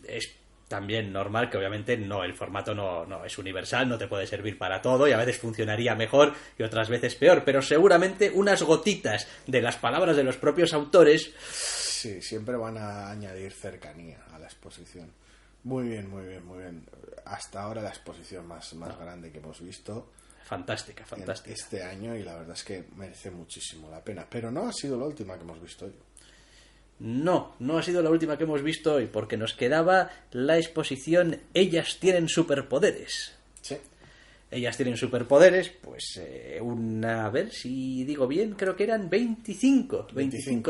Es también normal que obviamente el formato no es universal, no te puede servir para todo y a veces funcionaría mejor y otras veces peor, pero seguramente unas gotitas de las palabras de los propios autores... Sí, siempre van a añadir cercanía a la exposición. Muy bien, muy bien, muy bien. Hasta ahora la exposición más grande que hemos visto. Fantástica. Este año, y la verdad es que merece muchísimo la pena. Pero no ha sido la última que hemos visto hoy. No ha sido la última que hemos visto hoy, porque nos quedaba la exposición Ellas tienen superpoderes. Sí. Ellas tienen superpoderes, pues a ver si digo bien, creo que eran 25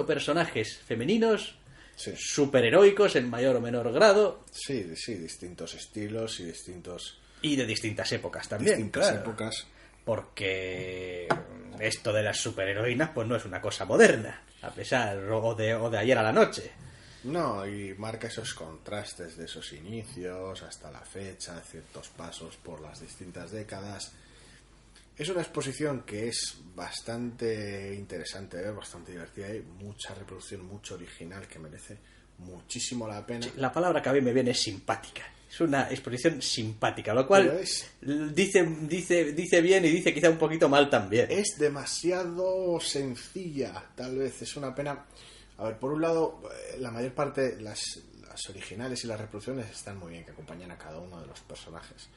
personajes femeninos, sí, superheroicos en mayor o menor grado. Sí, distintos estilos y distintos... Y de distintas épocas también, distintas épocas. Porque esto de las superheroínas pues no es una cosa moderna, a pesar o de ayer a la noche. No, y marca esos contrastes de esos inicios hasta la fecha, ciertos pasos por las distintas décadas. Es una exposición que es bastante interesante, bastante divertida, hay mucha reproducción, mucho original que merece muchísimo la pena. Sí, la palabra que a mí me viene es simpática. Es una exposición simpática, lo cual dice bien y dice quizá un poquito mal también. Es demasiado sencilla, tal vez. Es una pena. A ver, por un lado, la mayor parte, las originales y las reproducciones están muy bien, que acompañan a cada uno de los personajes.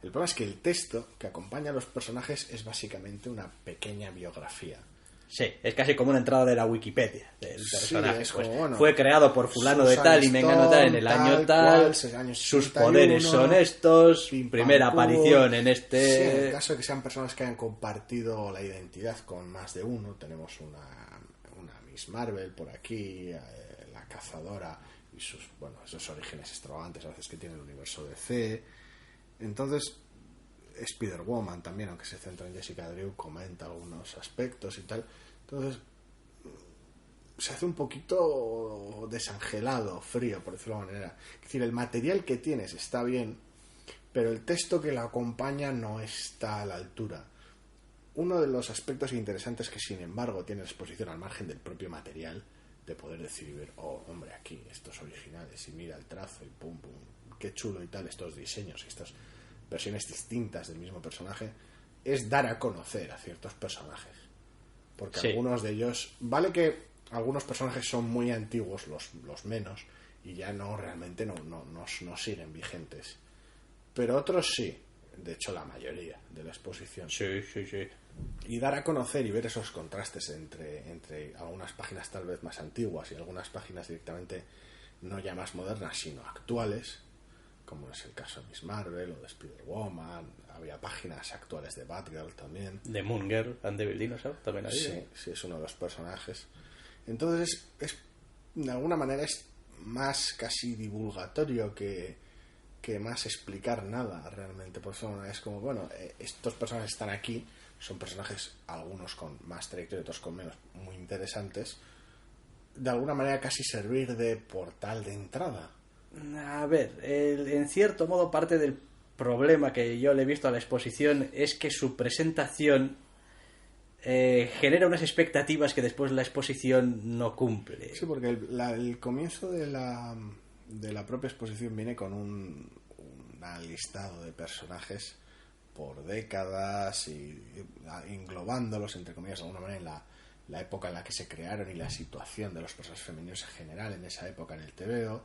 El problema es que el texto que acompaña a los personajes es básicamente una pequeña biografía. Sí, es casi como una entrada de la Wikipedia del personaje. Es como, bueno, fue creado por fulano de tal y mengano tal en el año tal, sus poderes son estos, primera aparición en este... Sí, en el caso de que sean personas que hayan compartido la identidad con más de uno, tenemos una Miss Marvel por aquí, la cazadora y sus, bueno, esos orígenes extravagantes a veces que tiene el universo DC. Entonces, Spider-Woman también, aunque se centra en Jessica Drew, comenta algunos aspectos y tal. Entonces, se hace un poquito desangelado, frío, por decirlo de alguna manera. Es decir, el material que tienes está bien, pero el texto que lo acompaña no está a la altura. Uno de los aspectos interesantes que, sin embargo, tiene la exposición al margen del propio material, de poder decir y ver, oh, hombre, aquí, estos originales, y mira el trazo, y pum, pum, qué chulo y tal, estos diseños y estas versiones distintas del mismo personaje, es dar a conocer a ciertos personajes. Porque algunos de ellos, vale que algunos personajes son muy antiguos, los menos, y ya no realmente no siguen vigentes. Pero otros sí, de hecho la mayoría de la exposición. Sí. Y dar a conocer y ver esos contrastes entre algunas páginas tal vez más antiguas y algunas páginas directamente no ya más modernas, sino actuales, como es el caso de Miss Marvel o de Spider-Woman. Había páginas actuales de Batgirl también. De Moon Girl and Devil Dinosaur también había. Sí, es uno de los personajes. Entonces, de alguna manera es más casi divulgatorio que más explicar nada realmente. Por eso es como, bueno, estos personajes están aquí, son personajes, algunos con más trayectoria, otros con menos, muy interesantes. De alguna manera casi servir de portal de entrada. A ver, en cierto modo parte del problema que yo le he visto a la exposición es que su presentación genera unas expectativas que después la exposición no cumple. Sí, porque el comienzo de la propia exposición viene con un listado de personajes por décadas y englobándolos, entre comillas, de alguna manera en la época en la que se crearon y la situación de los personajes femeninos en general en esa época en el TVO,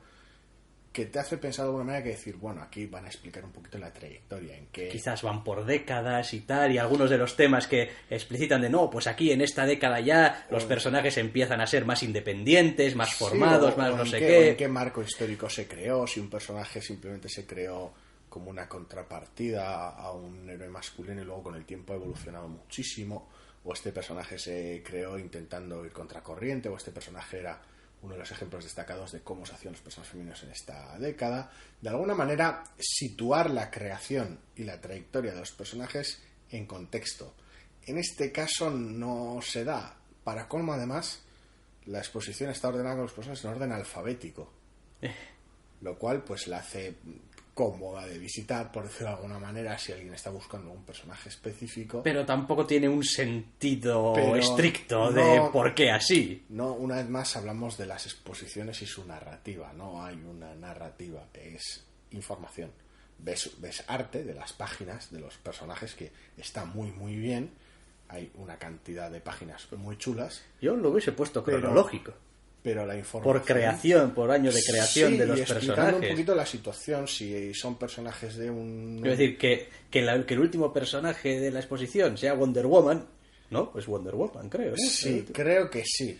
que te hace pensar de alguna manera que decir, bueno, aquí van a explicar un poquito la trayectoria, en que quizás van por décadas y tal, y algunos de los temas que explicitan de no, pues aquí en esta década ya los personajes empiezan a ser más independientes, más formados, más no sé qué. ¿En qué marco histórico se creó? Si un personaje simplemente se creó como una contrapartida a un héroe masculino y luego con el tiempo ha evolucionado muchísimo, o este personaje se creó intentando ir contracorriente, o este personaje era uno de los ejemplos destacados de cómo se hacían los personajes femeninos en esta década. De alguna manera, situar la creación y la trayectoria de los personajes en contexto. En este caso no se da. Para colmo, además, la exposición está ordenada con los personajes en orden alfabético. Lo cual, pues, la hace cómoda de visitar, por decirlo de alguna manera, si alguien está buscando un personaje específico. Pero tampoco tiene un sentido estricto de por qué así. No, una vez más hablamos de las exposiciones y su narrativa. No hay una narrativa, es información. Ves arte de las páginas de los personajes que está muy muy bien. Hay una cantidad de páginas muy chulas. Yo lo hubiese puesto cronológico. Pero la información... Por creación, por año de creación de los personajes. Un poquito la situación, si son personajes de un... Es decir, que el último personaje de la exposición sea Wonder Woman, ¿no? Pues Wonder Woman, creo, ¿no? Sí, creo que sí.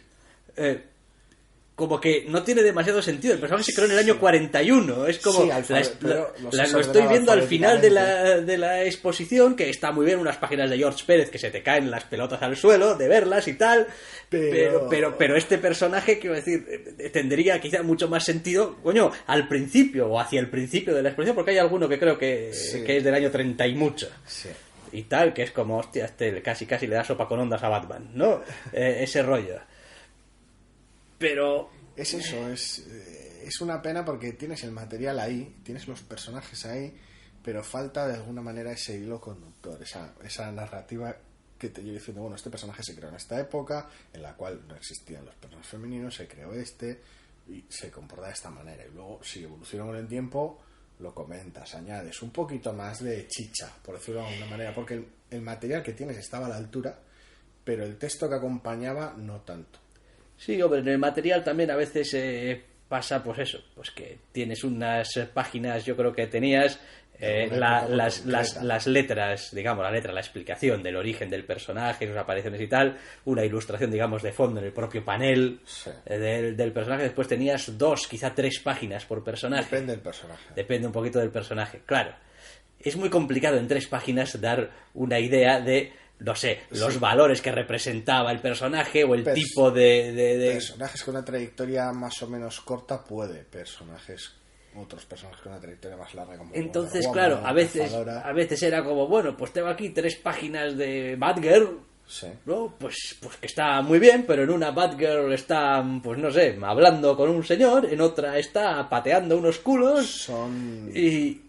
Como que no tiene demasiado sentido. El personaje se creó en el año 41. Es como... Sí, lo estoy viendo al final de la exposición, que está muy bien, unas páginas de George Pérez que se te caen las pelotas al suelo de verlas y tal. Pero este personaje, quiero decir, tendría quizá mucho más sentido, coño, al principio o hacia el principio de la exposición, porque hay alguno que creo que es del año 30 y mucho. Sí. Y tal, que es como, hostia, casi le da sopa con ondas a Batman, ¿no? Ese rollo. Pero... Es eso, es una pena porque tienes el material ahí, tienes los personajes ahí, pero falta de alguna manera ese hilo conductor, esa narrativa que te lleva diciendo, bueno, este personaje se creó en esta época, en la cual no existían los personajes femeninos, se creó y se comporta de esta manera. Y luego, si evoluciona con el tiempo, lo comentas, añades un poquito más de chicha, por decirlo de alguna manera, porque el material que tienes estaba a la altura, pero el texto que acompañaba no tanto. Sí, hombre, en el material también a veces pasa pues eso, pues que tienes unas páginas, yo creo que tenías las letras, digamos, la explicación del origen del personaje, sus apariciones y tal, una ilustración, digamos, de fondo en el propio panel Sí. del personaje, después tenías 2, quizá 3 páginas por personaje. Depende del personaje. Depende un poquito del personaje, claro. Es muy complicado en 3 páginas dar una idea de, no sé, los valores que representaba el personaje o el tipo de... Personajes con una trayectoria más o menos corta puede, otros personajes con una trayectoria más larga como Entonces, Wonder Woman, claro, a veces era como, bueno, pues tengo aquí 3 páginas de Batgirl, sí. ¿no? Pues que está muy bien, pero en una Batgirl está, pues no sé, hablando con un señor, en otra está pateando unos culos y...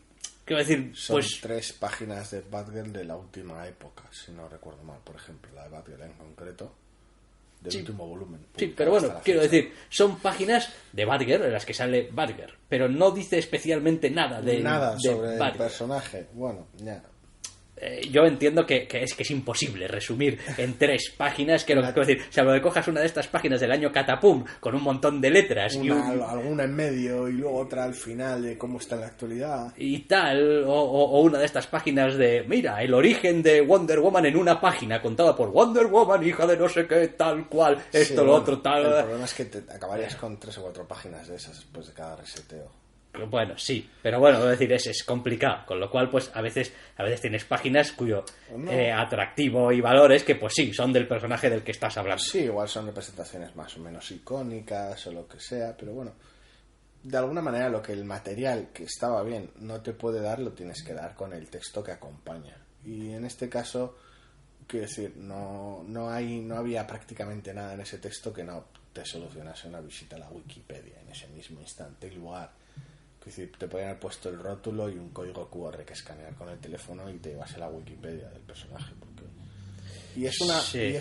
Quiero decir, Son pues... 3 páginas de Batgirl de la última época, si no recuerdo mal, por ejemplo, la de Batgirl en concreto, del último volumen. Sí, pero bueno, quiero decir, son páginas de Batgirl en las que sale Batgirl, pero no dice especialmente nada de sobre Batgirl. el personaje. Bueno, ya. Yo entiendo que es imposible resumir en 3 páginas, que lo que quiero decir, salvo que cojas una de estas páginas del año Catapum con un montón de letras Alguna en medio y luego otra al final de cómo está en la actualidad y tal, o una de estas páginas de, mira, el origen de Wonder Woman en una página contada por Wonder Woman, hija de no sé qué, tal cual, esto, lo otro, tal. El problema es que te acabarías con 3 o 4 páginas de esas después de cada reseteo. Bueno, sí, pero bueno, es decir, es complicado, con lo cual pues a veces tienes páginas cuyo atractivo y valores que pues sí, son del personaje del que estás hablando. Sí, igual son representaciones más o menos icónicas o lo que sea, pero bueno, de alguna manera lo que el material que estaba bien no te puede dar, lo tienes que dar con el texto que acompaña. Y en este caso, quiero decir, no había prácticamente nada en ese texto que no te solucionase una visita a la Wikipedia en ese mismo instante y lugar. Es decir, te podían haber puesto el rótulo y un código QR que escanear con el teléfono y te ibas a la Wikipedia del personaje. Y es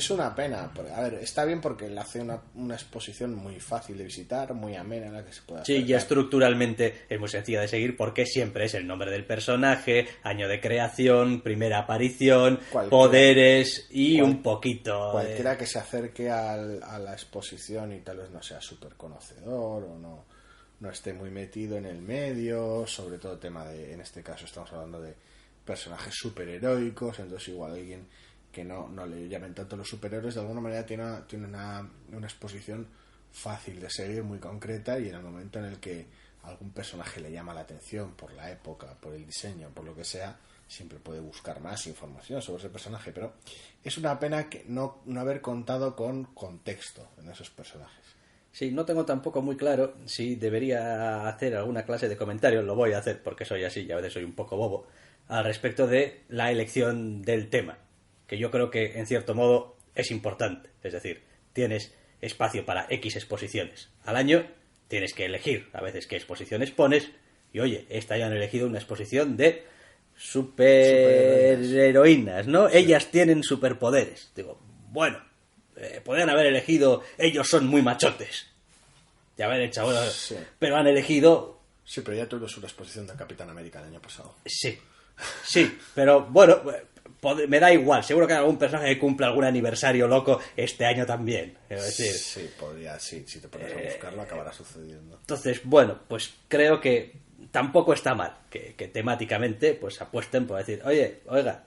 una pena. A ver, está bien porque le hace una exposición muy fácil de visitar, muy amena en la que se puede hacer. Sí, y estructuralmente es muy sencilla de seguir porque siempre es el nombre del personaje, año de creación, primera aparición, poderes y un poquito... Cualquiera que se acerque a la exposición y tal vez no sea súper conocedor o no esté muy metido en el medio, sobre todo tema de, en este caso estamos hablando de personajes superheroicos, entonces igual alguien que no le llamen tanto los superhéroes, de alguna manera tiene una exposición fácil de seguir, muy concreta, y en el momento en el que algún personaje le llama la atención por la época, por el diseño, por lo que sea, siempre puede buscar más información sobre ese personaje, pero es una pena que no haber contado con contexto en esos personajes. Sí, no tengo tampoco muy claro si debería hacer alguna clase de comentario, lo voy a hacer porque soy así y a veces soy un poco bobo, al respecto de la elección del tema, que yo creo que en cierto modo es importante. Es decir, tienes espacio para X exposiciones al año, tienes que elegir a veces qué exposiciones pones, y oye, esta ya han elegido una exposición de superheroínas, ¿no? Sí. Ellas tienen superpoderes. Digo, bueno, podrían haber elegido ellos son muy machotes y haber hecho, bueno, sí. Pero han elegido... Sí, pero ya tuvimos una exposición de Capitán América el año pasado. Sí, pero bueno, me da igual, seguro que hay algún personaje que cumple algún aniversario loco este año también, quiero decir. Sí, podría, sí, si te pones a buscarlo acabará sucediendo. Entonces, bueno, pues creo que tampoco está mal que temáticamente pues apuesten por decir, oiga,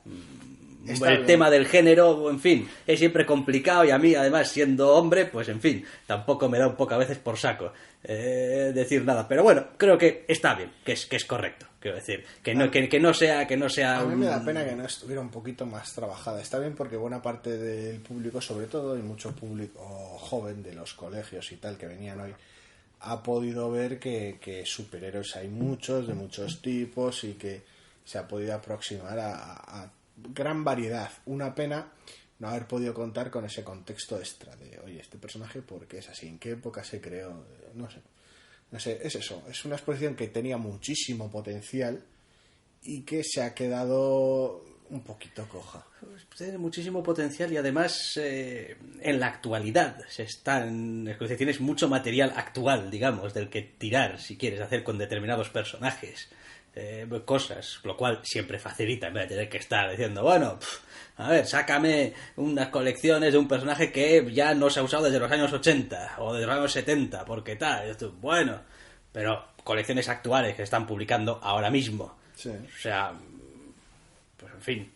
el tema del género, en fin, es siempre complicado, y a mí, además, siendo hombre, pues en fin, tampoco me da un poco a veces por saco decir nada. Pero bueno, creo que está bien, que es correcto. Quiero decir, que no sea... A mí me da pena que no estuviera un poquito más trabajada. Está bien porque buena parte del público, sobre todo, y mucho público joven de los colegios y tal que venían hoy, ha podido ver que superhéroes hay muchos, de muchos tipos, y que se ha podido aproximar a gran variedad. Una pena no haber podido contar con ese contexto extra de, oye, este personaje, ¿por qué es así? ¿En qué época se creó? No sé, es eso. Es una exposición que tenía muchísimo potencial y que se ha quedado un poquito coja. Pues tiene muchísimo potencial y además en la actualidad tienes mucho material actual, digamos, del que tirar si quieres hacer con determinados personajes. Cosas, lo cual siempre facilita en vez de tener que estar diciendo, bueno, a ver, sácame unas colecciones de un personaje que ya no se ha usado desde los años 80 o desde los años 70, porque tal, bueno, pero colecciones actuales que se están publicando ahora mismo. Sí. O sea, pues en fin,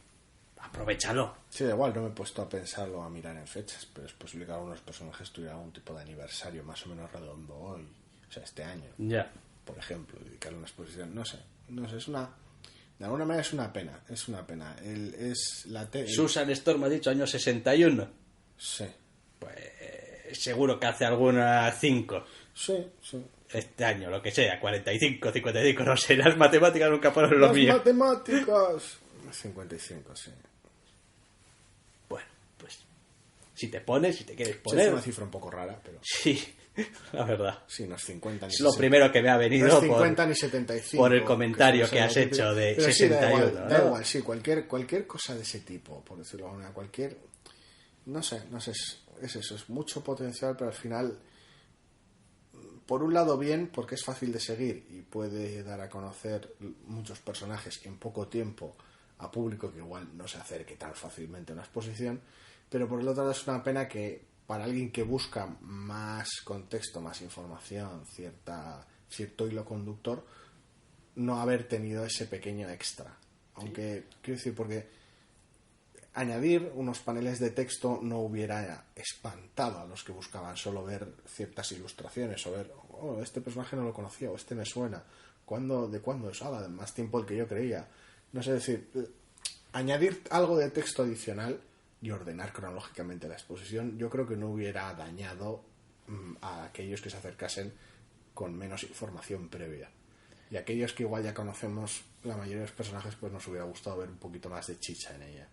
aprovéchalo. Sí, igual no me he puesto a pensarlo, a mirar en fechas, pero es posible que algunos personajes tuvieran algún tipo de aniversario más o menos redondo hoy, o sea, este año. Ya. Por ejemplo, dedicarle una exposición, no sé, es una... De alguna manera es una pena. Susan Storm ha dicho año 61. Sí. Pues seguro que hace alguna 5. Sí. Este año, lo que sea, 45, 55, no sé, las matemáticas nunca fueron lo mío. ¡Las matemáticas! 55, sí. Bueno, pues si te quieres Sí, poner... es una cifra un poco rara, pero... Sí, la verdad. Sí, no es 50 ni Es lo primero que me ha venido no es 50 ni 75. por el comentario que has hecho de pero 61. Sí, da igual, sí, cualquier cosa de ese tipo, por decirlo de alguna manera, cualquier... No sé, es eso, es mucho potencial, pero al final... Por un lado bien, porque es fácil de seguir y puede dar a conocer muchos personajes en poco tiempo a público que igual no se acerque tan fácilmente a una exposición, pero por el otro lado es una pena que para alguien que busca más contexto, más información, cierto hilo conductor, no haber tenido ese pequeño extra. Aunque, quiero decir, porque añadir unos paneles de texto no hubiera espantado a los que buscaban solo ver ciertas ilustraciones o ver, este personaje no lo conocía o este me suena, ¿de cuándo es? De más tiempo del que yo creía. No sé, decir, añadir algo de texto adicional y ordenar cronológicamente la exposición, yo creo que no hubiera dañado a aquellos que se acercasen con menos información previa. Y aquellos que igual ya conocemos la mayoría de los personajes, pues nos hubiera gustado ver un poquito más de chicha en ella,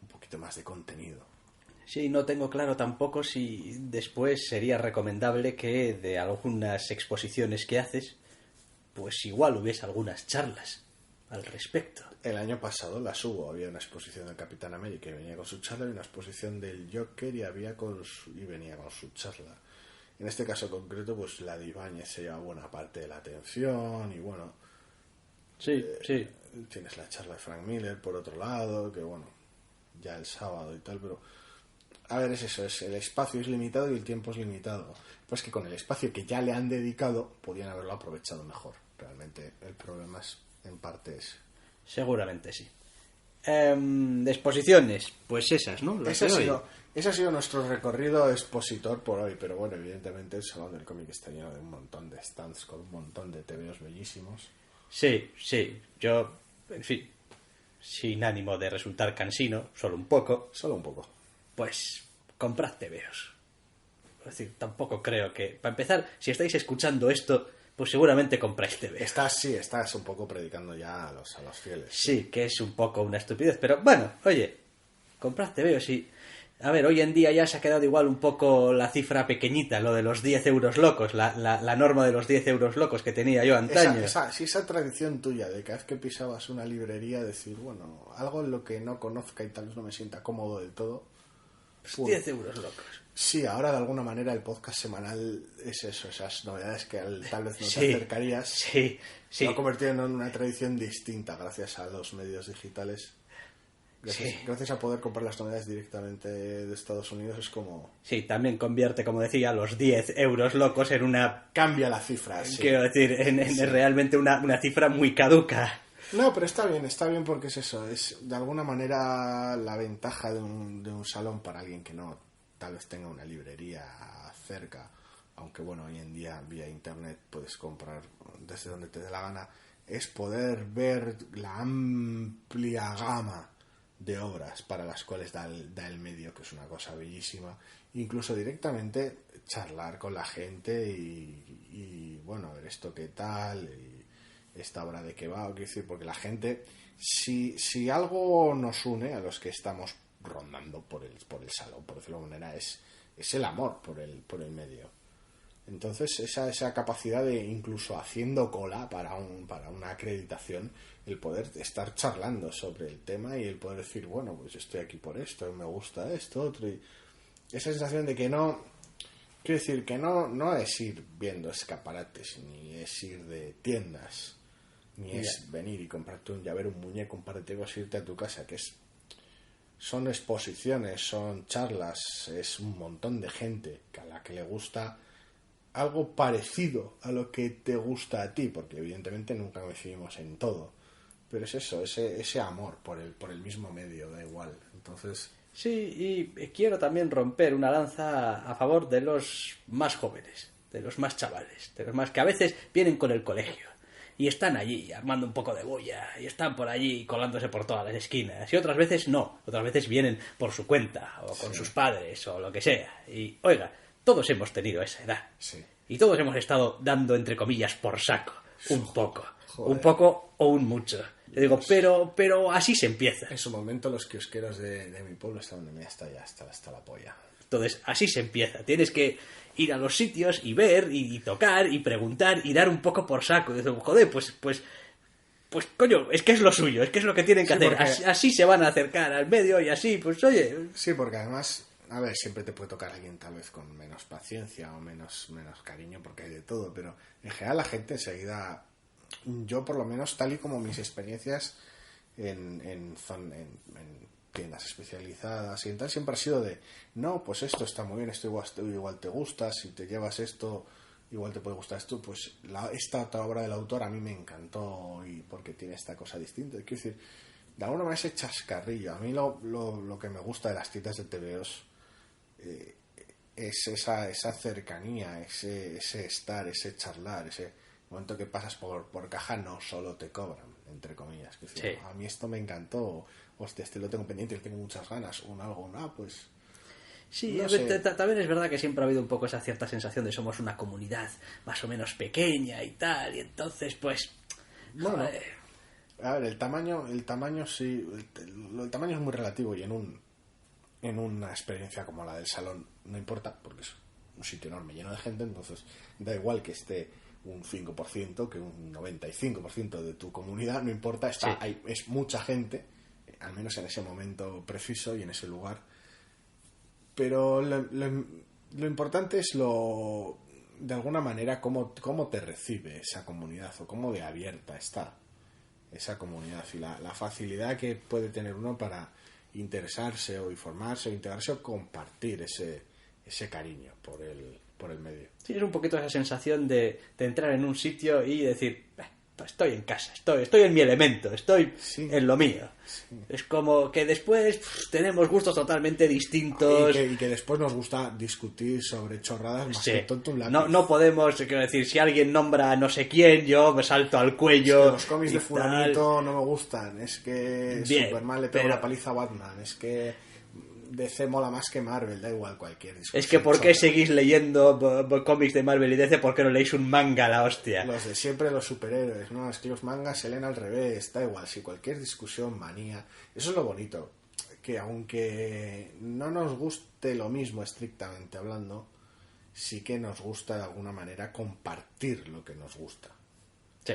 un poquito más de contenido. Sí, no tengo claro tampoco si después sería recomendable que de algunas exposiciones que haces, pues igual hubiese algunas charlas al respecto. El año pasado las hubo, había una exposición del Capitán América y venía con su charla, y una exposición del Joker y venía con su charla. En este caso concreto, pues la de Ibáñez se lleva buena parte de la atención y bueno, sí. Tienes la charla de Frank Miller por otro lado, que bueno, ya el sábado y tal, pero a ver, el espacio es limitado y el tiempo es limitado. Pues que con el espacio que ya le han dedicado podían haberlo aprovechado mejor. Realmente el problema es, en parte, ese. Seguramente sí. De exposiciones, pues esas, ¿no? Ese ha sido nuestro recorrido expositor por hoy, pero bueno, evidentemente el Salón del Cómic está lleno de un montón de stands con un montón de TVOs bellísimos. Sí, yo, en fin, sin ánimo de resultar cansino, solo un poco, pues comprad TVOs. Es decir, tampoco creo que, para empezar, si estáis escuchando esto, pues seguramente compráis TVOs. Estás un poco predicando ya a los fieles. Sí, que es un poco una estupidez, pero bueno, oye, comprad TVOs y... A ver, hoy en día ya se ha quedado igual un poco la cifra pequeñita, lo de los 10 euros locos, la norma de los 10 euros locos que tenía yo antaño. Esa tradición tuya de cada vez que pisabas una librería decir, bueno, algo en lo que no conozca y tal vez no me sienta cómodo del todo. Pues 10 euros locos. Sí, ahora de alguna manera el podcast semanal es eso, esas novedades que tal vez no te acercarías. Sí. Se ha convertido en una tradición distinta gracias a los medios digitales. Gracias a poder comprar las novedades directamente de Estados Unidos es como... Sí, también convierte, como decía, los 10 euros locos en una... Cambia la cifra, sí. Quiero decir, en realmente una cifra muy caduca. No, pero está bien porque es eso. Es de alguna manera la ventaja de un salón para alguien que no tal vez tenga una librería cerca. Aunque bueno, hoy en día vía internet puedes comprar desde donde te dé la gana. Es poder ver la amplia gama de obras para las cuales da el medio, que es una cosa bellísima. Incluso directamente charlar con la gente y bueno, a ver esto qué tal, y esta obra de qué va, quiero decir, porque la gente, si algo nos une a los que estamos rondando por el salón, por decirlo de alguna manera, es el amor por el medio. Entonces, esa capacidad de, incluso haciendo cola para una acreditación, el poder estar charlando sobre el tema y el poder decir, bueno, pues estoy aquí por esto, me gusta esto, otro. Y esa sensación de que no, quiero decir, que no es ir viendo escaparates, ni es ir de tiendas, ni es venir y comprarte un llavero, un muñeco, un par de tegos e irte a tu casa, que son exposiciones, son charlas, es un montón de gente a la que le gusta algo parecido a lo que te gusta a ti, porque evidentemente nunca coincidimos en todo, pero es eso, ese amor por el mismo medio, da igual. Entonces, sí, y quiero también romper una lanza a favor de los más jóvenes, de los más chavales, de los más que a veces vienen con el colegio y están allí armando un poco de bulla y están por allí colándose por todas las esquinas, y otras veces no, otras veces vienen por su cuenta o con sus padres o lo que sea. Y oiga, todos hemos tenido esa edad. sí. Y todos hemos estado dando, entre comillas, por saco. Un poco. Joder. Un poco o un mucho. Yo digo, pero así se empieza. En su momento los kiosqueros de mi pueblo estaban de mí hasta la polla. Entonces, así se empieza. Tienes que ir a los sitios y ver y tocar y preguntar y dar un poco por saco. Y digo, joder, pues coño, es que es lo suyo, es que es lo que tienen que hacer. Porque Así se van a acercar al medio y así, pues oye. Sí, porque además, a ver, siempre te puede tocar alguien tal vez con menos paciencia o menos cariño, porque hay de todo, pero en general la gente enseguida, yo por lo menos, tal y como mis experiencias en tiendas especializadas y en tal, siempre ha sido de, no, pues esto está muy bien, esto igual te gusta, si te llevas esto, igual te puede gustar esto, pues esta otra obra del autor a mí me encantó y porque tiene esta cosa distinta. Quiero decir, de alguna manera ese chascarrillo, a mí lo que me gusta de las tiendas de TVOs es esa cercanía, ese estar, ese charlar, ese momento que pasas por caja, no solo te cobran, entre comillas. Que Sí. a mí esto me encantó, hostia, este lo tengo pendiente, le tengo muchas ganas, pues... Sí, No sé. también es verdad que siempre ha habido un poco esa cierta sensación de somos una comunidad más o menos pequeña y tal, y entonces pues... Bueno, joder. a ver, el tamaño sí, el tamaño es muy relativo y en una experiencia como la del salón no importa, porque es un sitio enorme lleno de gente, entonces da igual que esté un 5% que un 95% de tu comunidad, no importa, Sí. es mucha gente, al menos en ese momento preciso y en ese lugar, pero lo importante es de alguna manera cómo te recibe esa comunidad o cómo de abierta está esa comunidad y la facilidad que puede tener uno para interesarse o informarse o integrarse o compartir ese cariño por el medio. Sí, es un poquito esa sensación de entrar en un sitio y decir, pues estoy en casa, estoy en mi elemento, estoy Sí. en lo mío. Sí. Es como que después tenemos gustos totalmente distintos. Y que después nos gusta discutir sobre chorradas más Sí. que tonto un lápiz. No podemos, quiero decir, si alguien nombra a no sé quién, yo me salto al Es cuello. que los cómics y de tal. fulanito no me gustan, es que Bien, Superman le pega pero- una paliza a Batman, es que DC mola más que Marvel, da igual cualquier discusión. Es que ¿por qué chorra. seguís leyendo cómics de Marvel y DC? ¿Por qué no leéis un manga, la hostia? Los de siempre, los superhéroes, ¿no? Es que los mangas se leen al revés, da igual, si cualquier discusión, manía. Eso es lo bonito, que aunque no nos guste lo mismo estrictamente hablando, sí que nos gusta de alguna manera compartir lo que nos gusta. Sí.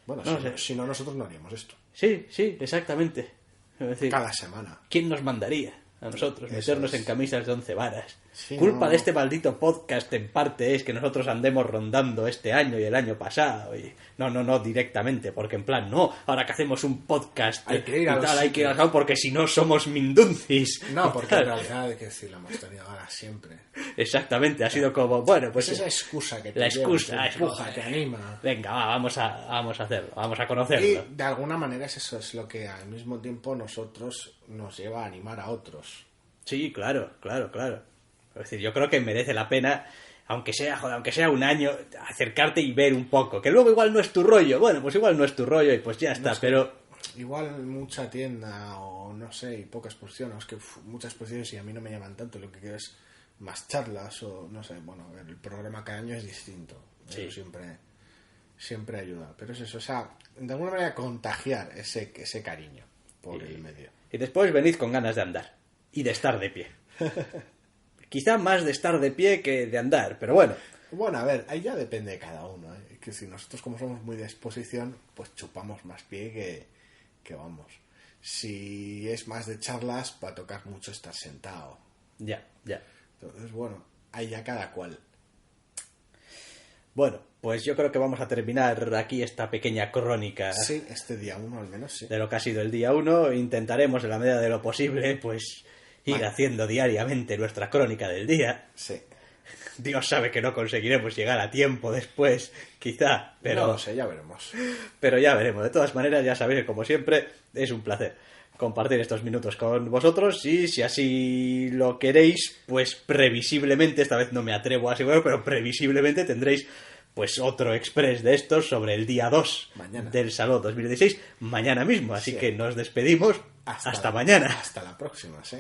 Bueno, No si, sé. no, si no, nosotros no haríamos esto. Sí, exactamente. Es decir, Cada semana. ¿quién nos mandaría a nosotros Eso meternos es. en camisas de 11 varas? Sí, Culpa no. de este maldito podcast en parte es que nosotros andemos rondando este año y el año pasado. Y no directamente, porque en plan, no, ahora que hacemos un podcast Hay que ir y a los tal, hay que ir sitios. a porque si no somos minduncis. No, Y porque en tal. realidad hay que decirlo, hemos tenido ganas siempre. Exactamente, ha sido como, bueno, pues Pues esa excusa que te la lleva, excusa, te es, empuja, te anima. venga, vamos a hacerlo, vamos a Y conocerlo. de alguna manera eso es lo que al mismo tiempo nosotros nos lleva a animar a otros. Sí, claro. Es decir, yo creo que merece la pena, aunque sea un año, acercarte y ver un poco. Que luego igual no es tu rollo. Bueno, pues igual no es tu rollo y pues ya está, No es que pero... igual mucha tienda o no sé, y poca exposición, o es que muchas exposiciones y a mí no me llaman tanto, lo que quiero es más charlas o no sé, bueno, a ver, el programa cada año es distinto. Sí. Eso siempre ayuda. Pero es eso, o sea, de alguna manera contagiar ese cariño por el medio. Y después venid con ganas de andar y de estar de pie. quizá más de estar de pie que de andar, pero bueno. Bueno, a ver, ahí ya depende de cada uno, ¿eh? Que si nosotros como somos muy de exposición, pues chupamos más pie que vamos. Si es más de charlas, va a tocar mucho estar sentado. Ya. Entonces, bueno, ahí ya cada cual. Bueno, pues yo creo que vamos a terminar aquí esta pequeña crónica. Sí, este día 1 al menos, sí. De lo que ha sido el día 1. Intentaremos, en la medida de lo posible, pues ir haciendo diariamente nuestra crónica del día. Sí. Dios sabe que no conseguiremos llegar a tiempo después, quizá, pero... No lo sé, ya veremos. Pero ya veremos. De todas maneras, ya sabéis que, como siempre, es un placer compartir estos minutos con vosotros, y si así lo queréis, pues previsiblemente, esta vez no me atrevo a asegurar, pero previsiblemente tendréis pues otro express de estos sobre el día 2 del Saló 2016, mañana mismo. Así que nos despedimos. Hasta mañana. Hasta la próxima, sí.